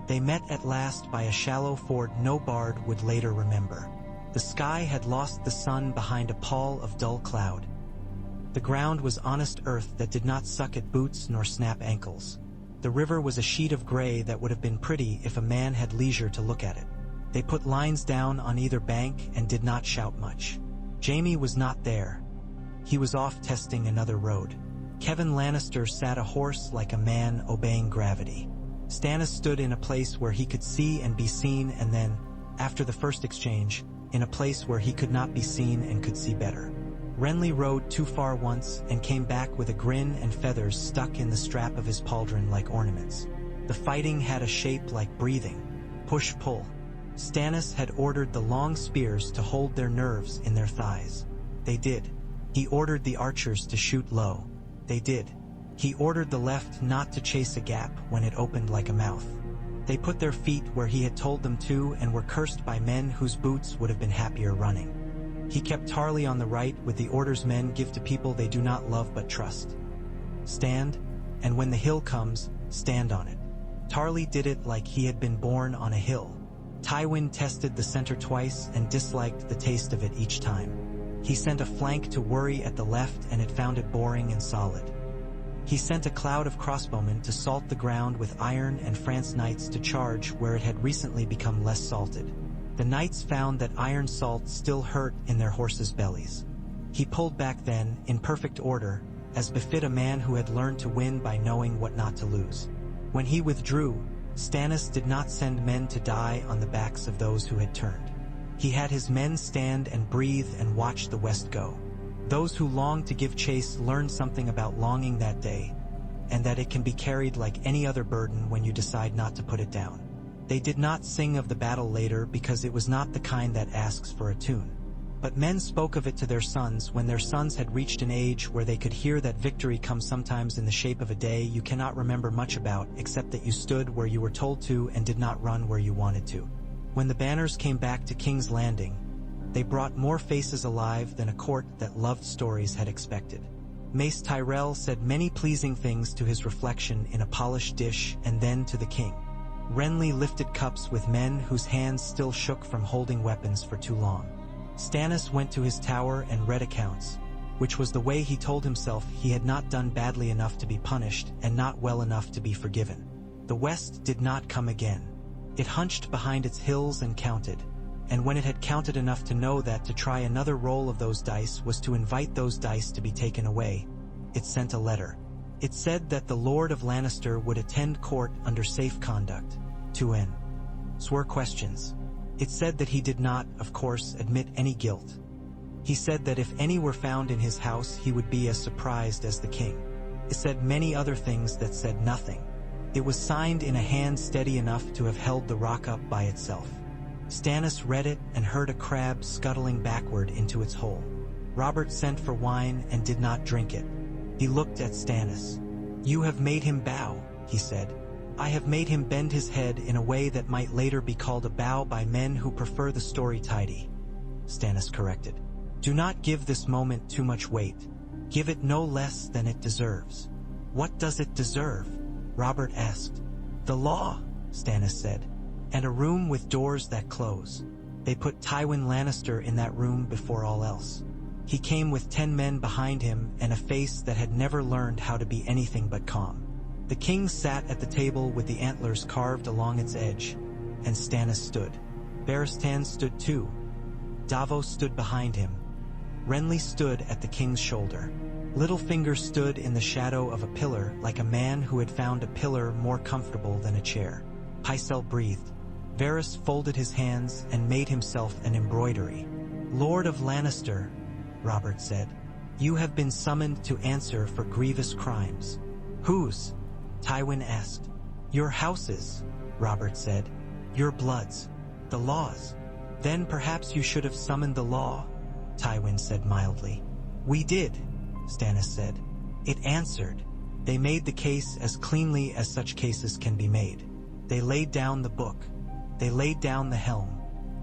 They met at last by a shallow ford no bard would later remember. The sky had lost the sun behind a pall of dull cloud. The ground was honest earth that did not suck at boots nor snap ankles. The river was a sheet of gray that would have been pretty if a man had leisure to look at it. They put lines down on either bank and did not shout much. Jaime was not there. He was off testing another road. Kevin Lannister sat a horse like a man obeying gravity. Stannis stood in a place where he could see and be seen, and then, after the first exchange, in a place where he could not be seen and could see better. Renly rode too far once and came back with a grin and feathers stuck in the strap of his pauldron like ornaments. The fighting had a shape like breathing. Push-pull. Stannis had ordered the long spears to hold their nerves in their thighs. They did. He ordered the archers to shoot low. They did. He ordered the left not to chase a gap when it opened like a mouth. They put their feet where he had told them to and were cursed by men whose boots would have been happier running. He kept Tarly on the right with the orders men give to people they do not love but trust. Stand, and when the hill comes, stand on it. Tarly did it like he had been born on a hill. Tywin tested the center twice and disliked the taste of it each time. He sent a flank to worry at the left and it found it boring and solid. He sent a cloud of crossbowmen to salt the ground with iron and France knights to charge where it had recently become less salted. The knights found that iron salt still hurt in their horses' bellies. He pulled back then, in perfect order, as befit a man who had learned to win by knowing what not to lose. When he withdrew, Stannis did not send men to die on the backs of those who had turned. He had his men stand and breathe and watch the west go. Those who longed to give chase learned something about longing that day, and that it can be carried like any other burden when you decide not to put it down. They did not sing of the battle later because it was not the kind that asks for a tune. But men spoke of it to their sons when their sons had reached an age where they could hear that victory comes sometimes in the shape of a day you cannot remember much about except that you stood where you were told to and did not run where you wanted to. When the banners came back to King's Landing, they brought more faces alive than a court that loved stories had expected. Mace Tyrell said many pleasing things to his reflection in a polished dish and then to the king. Renly lifted cups with men whose hands still shook from holding weapons for too long. Stannis went to his tower and read accounts, which was the way he told himself he had not done badly enough to be punished and not well enough to be forgiven. The West did not come again. It hunched behind its hills and counted, and when it had counted enough to know that to try another roll of those dice was to invite those dice to be taken away, it sent a letter. It said that the Lord of Lannister would attend court under safe conduct. To N. Swore questions. It said that he did not, of course, admit any guilt. He said that if any were found in his house, he would be as surprised as the king. It said many other things that said nothing. It was signed in a hand steady enough to have held the rock up by itself. Stannis read it and heard a crab scuttling backward into its hole. Robert sent for wine and did not drink it. He looked at Stannis. "You have made him bow," he said. "I have made him bend his head in a way that might later be called a bow by men who prefer the story tidy." Stannis corrected. "Do not give this moment too much weight. Give it no less than it deserves." "What does it deserve?" Robert asked. "The law," Stannis said, "and a room with doors that close." They put Tywin Lannister in that room before all else. He came with 10 men behind him and a face that had never learned how to be anything but calm. The king sat at the table with the antlers carved along its edge, and Stannis stood. Barristan stood too. Davos stood behind him. Renly stood at the king's shoulder. Littlefinger stood in the shadow of a pillar like a man who had found a pillar more comfortable than a chair. Pycelle breathed. Varys folded his hands and made himself an embroidery. "Lord of Lannister," Robert said, "you have been summoned to answer for grievous crimes." "Whose?" Tywin asked. "Your house's," Robert said. "Your blood's. The law's." "Then perhaps you should have summoned the law," Tywin said mildly. "We did," Stannis said. "It answered. They made the case as cleanly as such cases can be made. They laid down the book. They laid down the helm.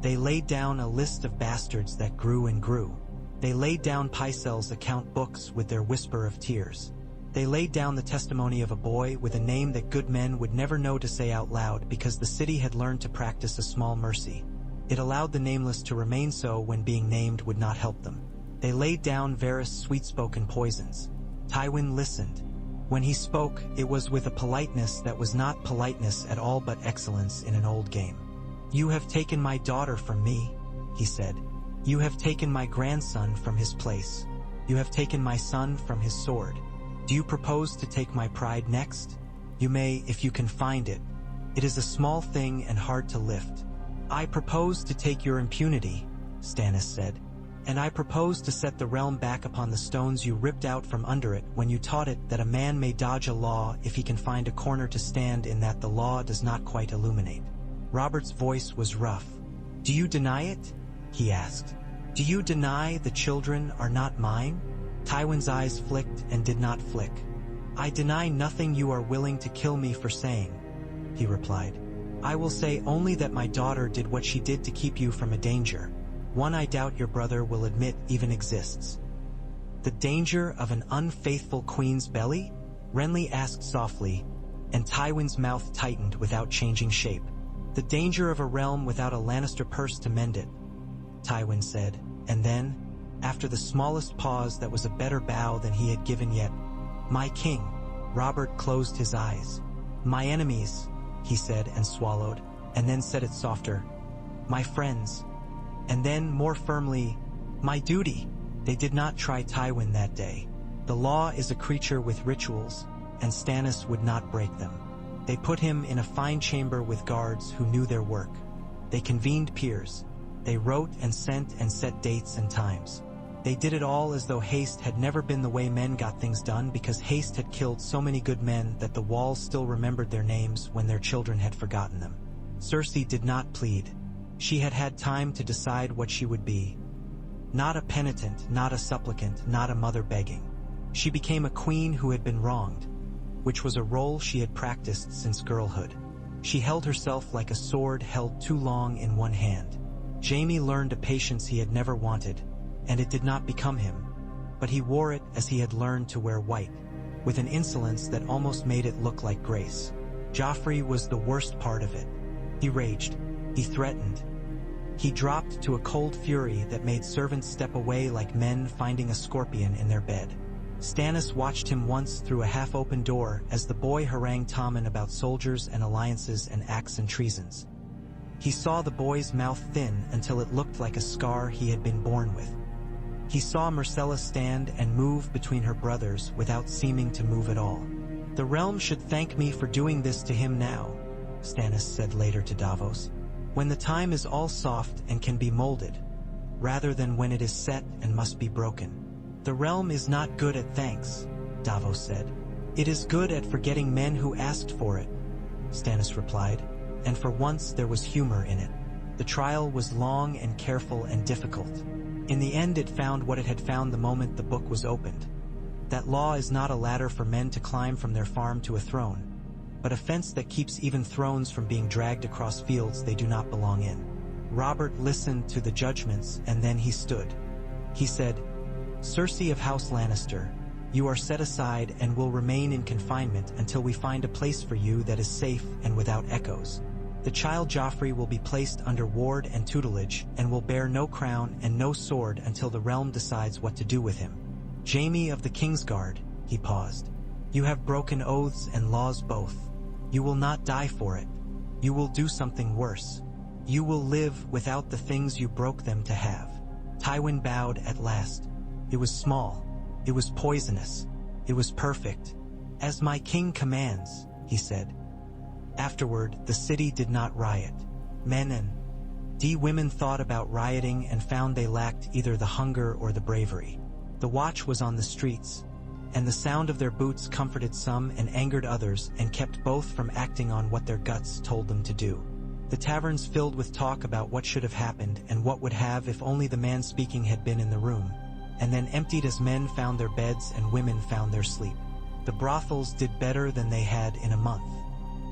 They laid down a list of bastards that grew and grew. They laid down Pycelle's account books with their whisper of tears. They laid down the testimony of a boy with a name that good men would never know to say out loud because the city had learned to practice a small mercy. It allowed the nameless to remain so when being named would not help them. They laid down Varys' sweet-spoken poisons. Tywin listened. When he spoke, it was with a politeness that was not politeness at all but excellence in an old game. "You have taken my daughter from me," he said. "You have taken my grandson from his place. You have taken my son from his sword. Do you propose to take my pride next? You may, if you can find it. It is a small thing and hard to lift." "I propose to take your impunity," Stannis said. "And I propose to set the realm back upon the stones you ripped out from under it when you taught it that a man may dodge a law if he can find a corner to stand in that the law does not quite illuminate." Robert's voice was rough. "Do you deny it?" he asked. "Do you deny the children are not mine?" Tywin's eyes flicked and did not flick. "I deny nothing you are willing to kill me for saying," he replied. "I will say only that my daughter did what she did to keep you from a danger. One I doubt your brother will admit even exists." "The danger of an unfaithful queen's belly?" Renly asked softly, and Tywin's mouth tightened without changing shape. "The danger of a realm without a Lannister purse to mend it," Tywin said, and then, after the smallest pause that was a better bow than he had given yet, "My king." Robert closed his eyes. "My enemies," he said and swallowed, and then said it softer. "My friends." And then, more firmly, "My duty." They did not try Tywin that day. The law is a creature with rituals, and Stannis would not break them. They put him in a fine chamber with guards who knew their work. They convened peers. They wrote and sent and set dates and times. They did it all as though haste had never been the way men got things done, because haste had killed so many good men that the walls still remembered their names when their children had forgotten them. Cersei did not plead. She had had time to decide what she would be. Not a penitent, not a supplicant, not a mother begging. She became a queen who had been wronged, which was a role she had practiced since girlhood. She held herself like a sword held too long in one hand. Jaime learned a patience he had never wanted, and it did not become him, but he wore it as he had learned to wear white, with an insolence that almost made it look like grace. Joffrey was the worst part of it. He raged. He threatened. He dropped to a cold fury that made servants step away like men finding a scorpion in their bed. Stannis watched him once through a half-open door as the boy harangued Tommen about soldiers and alliances and acts and treasons. He saw the boy's mouth thin until it looked like a scar he had been born with. He saw Myrcella stand and move between her brothers without seeming to move at all. "The realm should thank me for doing this to him now," Stannis said later to Davos. when the time is all soft and can be molded, rather than when it is set and must be broken. The realm is not good at thanks, Davos said. It is good at forgetting men who asked for it, Stannis replied, and for once there was humor in it. The trial was long and careful and difficult. In the end it found what it had found the moment the book was opened. That law is not a ladder for men to climb from their farm to a throne, but a fence that keeps even thrones from being dragged across fields they do not belong in. Robert listened to the judgments, and then he stood. He said, "Cersei of House Lannister, you are set aside and will remain in confinement until we find a place for you that is safe and without echoes. The child Joffrey will be placed under ward and tutelage and will bear no crown and no sword until the realm decides what to do with him. Jaime of the Kingsguard," he paused, "you have broken oaths and laws both. You will not die for it. You will do something worse. You will live without the things you broke them to have." Tywin bowed at last. It was small. It was poisonous. It was perfect. "As my king commands," he said. Afterward, the city did not riot. Men and women thought about rioting and found they lacked either the hunger or the bravery. The watch was on the streets, and the sound of their boots comforted some and angered others and kept both from acting on what their guts told them to do. The taverns filled with talk about what should have happened and what would have if only the man speaking had been in the room, and then emptied as men found their beds and women found their sleep. The brothels did better than they had in a month.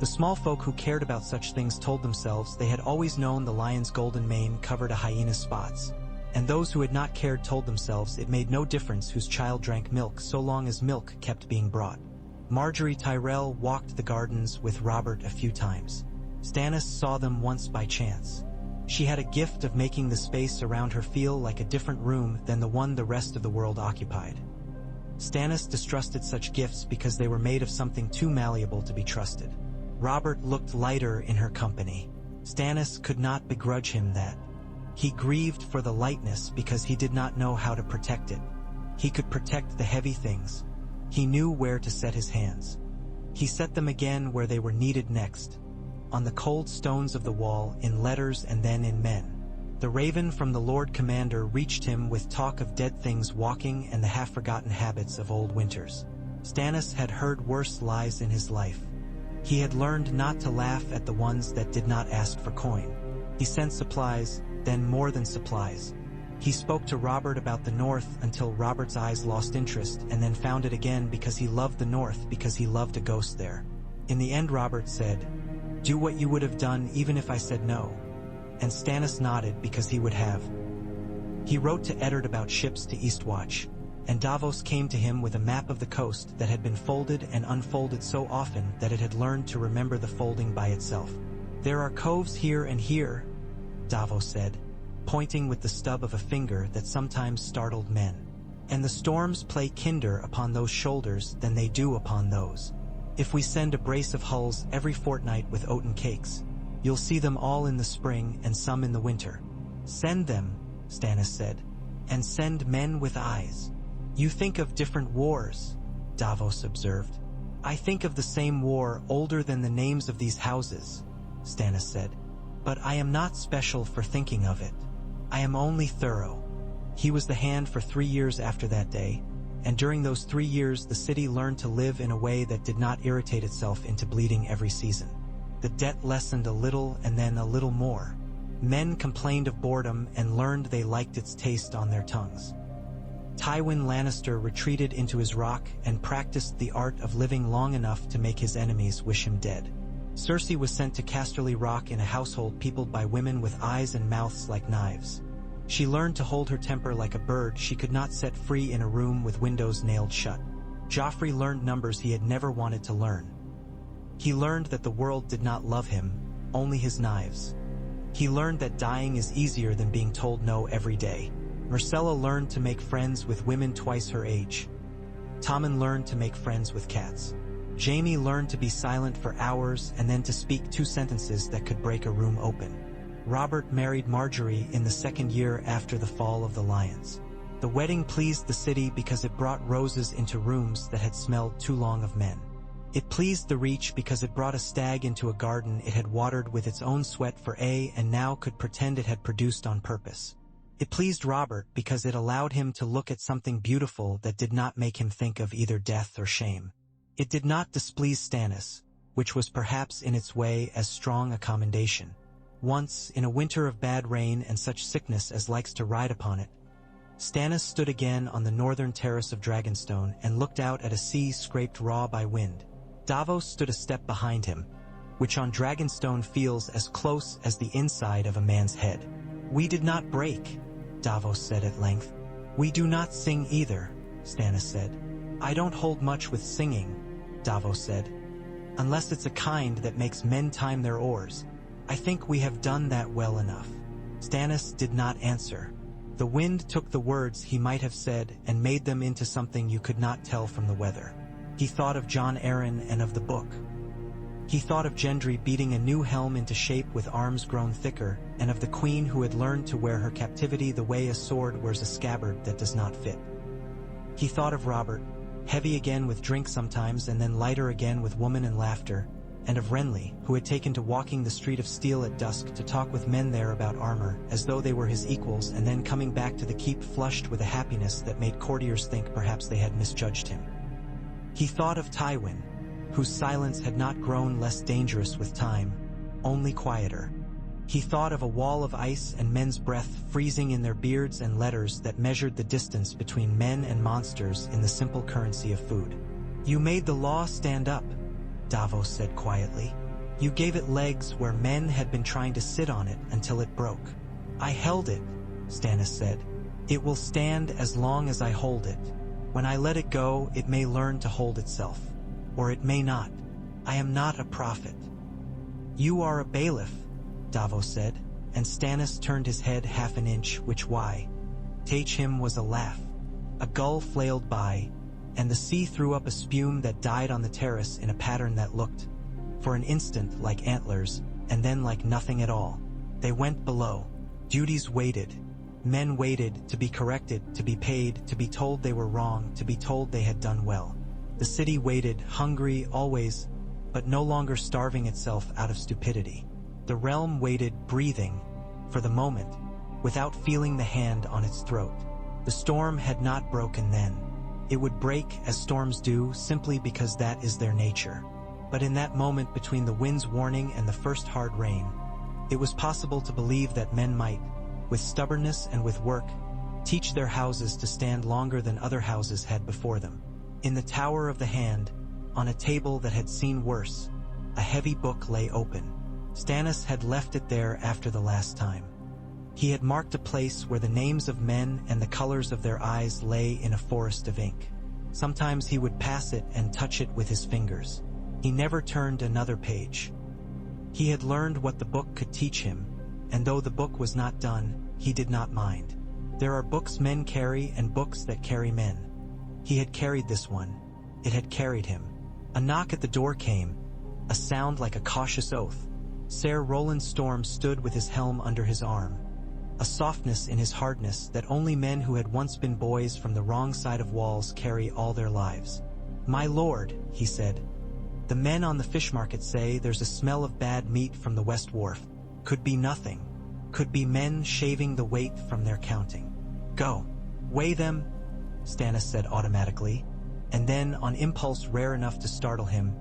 The small folk who cared about such things told themselves they had always known the lion's golden mane covered a hyena's spots, and those who had not cared told themselves it made no difference whose child drank milk so long as milk kept being brought. Marjorie Tyrell walked the gardens with Robert a few times. Stannis saw them once by chance. She had a gift of making the space around her feel like a different room than the one the rest of the world occupied. Stannis distrusted such gifts because they were made of something too malleable to be trusted. Robert looked lighter in her company. Stannis could not begrudge him that. He grieved for the lightness because he did not know how to protect it. He could protect the heavy things. He knew where to set his hands. He set them again where they were needed next, on the cold stones of the wall, in letters and then in men. The raven from the Lord Commander reached him with talk of dead things walking and the half-forgotten habits of old winters. Stannis had heard worse lies in his life. He had learned not to laugh at the ones that did not ask for coin. He sent supplies, then more than supplies. He spoke to Robert about the North until Robert's eyes lost interest and then found it again because he loved the North, because he loved a ghost there. In the end Robert said, "Do what you would have done even if I said no." And Stannis nodded because he would have. He wrote to Eddard about ships to Eastwatch, and Davos came to him with a map of the coast that had been folded and unfolded so often that it had learned to remember the folding by itself. "There are coves here and here," Davos said, pointing with the stub of a finger that sometimes startled men. "And the storms play kinder upon those shoulders than they do upon those. If we send a brace of hulls every fortnight with oaten cakes, you'll see them all in the spring and some in the winter." "Send them," Stannis said, "and send men with eyes." "You think of different wars," Davos observed. "I think of the same war older than the names of these houses," Stannis said. "But I am not special for thinking of it. I am only thorough." He was the hand for 3 years after that day, and during those 3 years the city learned to live in a way that did not irritate itself into bleeding every season. The debt lessened a little and then a little more. Men complained of boredom and learned they liked its taste on their tongues. Tywin Lannister retreated into his rock and practiced the art of living long enough to make his enemies wish him dead. Cersei was sent to Casterly Rock in a household peopled by women with eyes and mouths like knives. She learned to hold her temper like a bird she could not set free in a room with windows nailed shut. Joffrey learned numbers he had never wanted to learn. He learned that the world did not love him, only his knives. He learned that dying is easier than being told no every day. Myrcella learned to make friends with women twice her age. Tommen learned to make friends with cats. Jaime learned to be silent for hours and then to speak 2 sentences that could break a room open. Robert married Marjorie in the 2nd year after the fall of the Lions. The wedding pleased the city because it brought roses into rooms that had smelled too long of men. It pleased the Reach because it brought a stag into a garden it had watered with its own sweat for and now could pretend it had produced on purpose. It pleased Robert because it allowed him to look at something beautiful that did not make him think of either death or shame. It did not displease Stannis, which was perhaps in its way as strong a commendation. Once, in a winter of bad rain and such sickness as likes to ride upon it, Stannis stood again on the northern terrace of Dragonstone and looked out at a sea scraped raw by wind. Davos stood a step behind him, which on Dragonstone feels as close as the inside of a man's head. "We did not break," Davos said at length. "We do not sing either," Stannis said. "I don't hold much with singing," Davos said. "Unless it's a kind that makes men time their oars. I think we have done that well enough." Stannis did not answer. The wind took the words he might have said and made them into something you could not tell from the weather. He thought of Jon Arryn and of the book. He thought of Gendry beating a new helm into shape with arms grown thicker, and of the queen who had learned to wear her captivity the way a sword wears a scabbard that does not fit. He thought of Robert, heavy again with drink sometimes and then lighter again with woman and laughter, and of Renly, who had taken to walking the street of steel at dusk to talk with men there about armor, as though they were his equals, and then coming back to the keep flushed with a happiness that made courtiers think perhaps they had misjudged him. He thought of Tywin, whose silence had not grown less dangerous with time, only quieter. He thought of a wall of ice and men's breath freezing in their beards and letters that measured the distance between men and monsters in the simple currency of food. "You made the law stand up," Davos said quietly. "You gave it legs where men had been trying to sit on it until it broke." "I held it," Stannis said. "It will stand as long as I hold it. When I let it go, it may learn to hold itself. Or it may not. I am not a prophet." "You are a bailiff," Davos said, and Stannis turned his head half an inch, which why? Take him was a laugh. A gull flailed by, and the sea threw up a spume that died on the terrace in a pattern that looked, for an instant, like antlers, and then like nothing at all. They went below. Duties waited. Men waited to be corrected, to be paid, to be told they were wrong, to be told they had done well. The city waited, hungry always, but no longer starving itself out of stupidity. The realm waited, breathing, for the moment, without feeling the hand on its throat. The storm had not broken then. It would break as storms do, simply because that is their nature. But in that moment between the wind's warning and the first hard rain, it was possible to believe that men might, with stubbornness and with work, teach their houses to stand longer than other houses had before them. In the Tower of the Hand, on a table that had seen worse, a heavy book lay open. Stannis had left it there after the last time. He had marked a place where the names of men and the colors of their eyes lay in a forest of ink. Sometimes he would pass it and touch it with his fingers. He never turned another page. He had learned what the book could teach him, and though the book was not done, he did not mind. There are books men carry and books that carry men. He had carried this one. It had carried him. A knock at the door came, a sound like a cautious oath. Ser Roland Storm stood with his helm under his arm, a softness in his hardness that only men who had once been boys from the wrong side of walls carry all their lives. "My lord," he said, "the men on the fish market say there's a smell of bad meat from the West Wharf. Could be nothing. Could be men shaving the weight from their counting. Go. Weigh them," Stannis said automatically, and then, on impulse rare enough to startle him,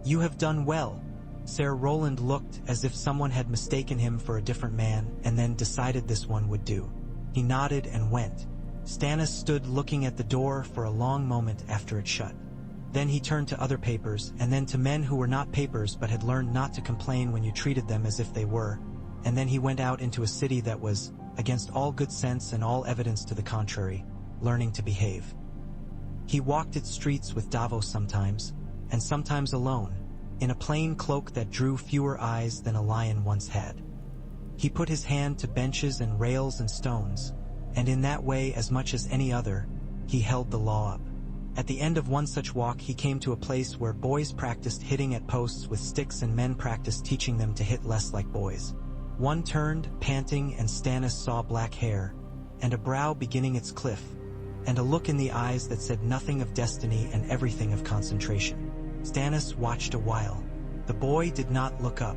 "You have done well." Ser Roland looked as if someone had mistaken him for a different man and then decided this one would do. He nodded and went. Stannis stood looking at the door for a long moment after it shut. Then he turned to other papers, and then to men who were not papers but had learned not to complain when you treated them as if they were, and then he went out into a city that was, against all good sense and all evidence to the contrary, learning to behave. He walked its streets with Davos sometimes, and sometimes alone, in a plain cloak that drew fewer eyes than a lion once had. He put his hand to benches and rails and stones, and in that way, as much as any other, he held the law up. At the end of one such walk he came to a place where boys practiced hitting at posts with sticks and men practiced teaching them to hit less like boys. One turned, panting, and Stannis saw black hair, and a brow beginning its cliff, and a look in the eyes that said nothing of destiny and everything of concentration. Stannis watched a while. The boy did not look up.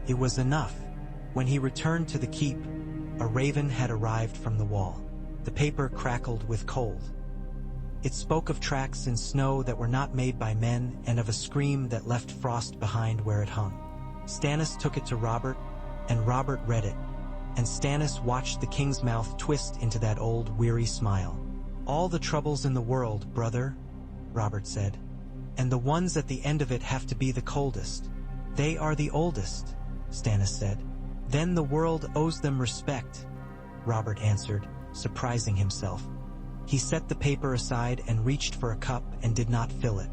It was enough. When he returned to the keep, a raven had arrived from the wall. The paper crackled with cold. It spoke of tracks in snow that were not made by men and of a scream that left frost behind where it hung. Stannis took it to Robert, and Robert read it. And Stannis watched the king's mouth twist into that old, weary smile. "All the troubles in the world, brother," Robert said. "And the ones at the end of it have to be the coldest. They are the oldest," Stannis said. "Then the world owes them respect," Robert answered, surprising himself. He set the paper aside and reached for a cup and did not fill it.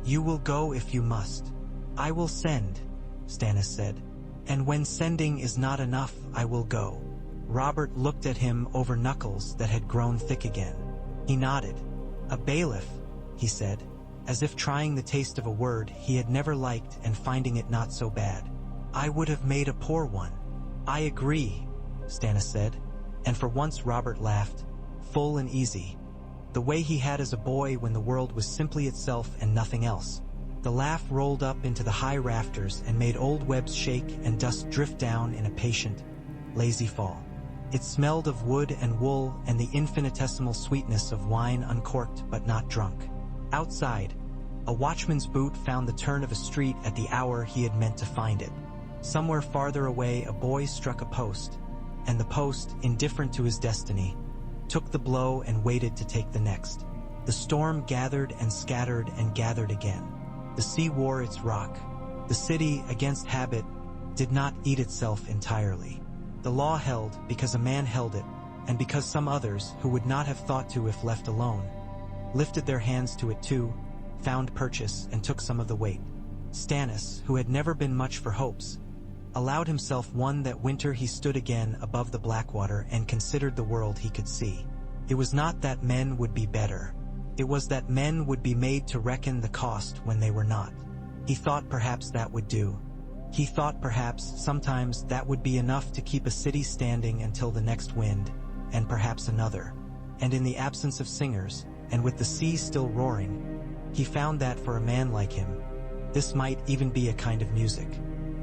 "You will go if you must. I will send," Stannis said. "And when sending is not enough, I will go." Robert looked at him over knuckles that had grown thick again. He nodded. "A bailiff," he said, as if trying the taste of a word he had never liked and finding it not so bad. "I would have made a poor one." "I agree," Stannis said, and for once Robert laughed, full and easy, the way he had as a boy when the world was simply itself and nothing else. The laugh rolled up into the high rafters and made old webs shake and dust drift down in a patient, lazy fall. It smelled of wood and wool and the infinitesimal sweetness of wine uncorked but not drunk. Outside, a watchman's boot found the turn of a street at the hour he had meant to find it. Somewhere farther away a boy struck a post, and the post, indifferent to his destiny, took the blow and waited to take the next. The storm gathered and scattered and gathered again. The sea wore its rock. The city, against habit, did not eat itself entirely. The law held because a man held it, and because some others, who would not have thought to if left alone, lifted their hands to it too, found purchase and took some of the weight. Stannis, who had never been much for hopes, allowed himself one that winter he stood again above the Blackwater and considered the world he could see. It was not that men would be better. It was that men would be made to reckon the cost when they were not. He thought perhaps that would do. He thought perhaps sometimes that would be enough to keep a city standing until the next wind, and perhaps another. And in the absence of singers, and with the sea still roaring, he found that for a man like him, this might even be a kind of music.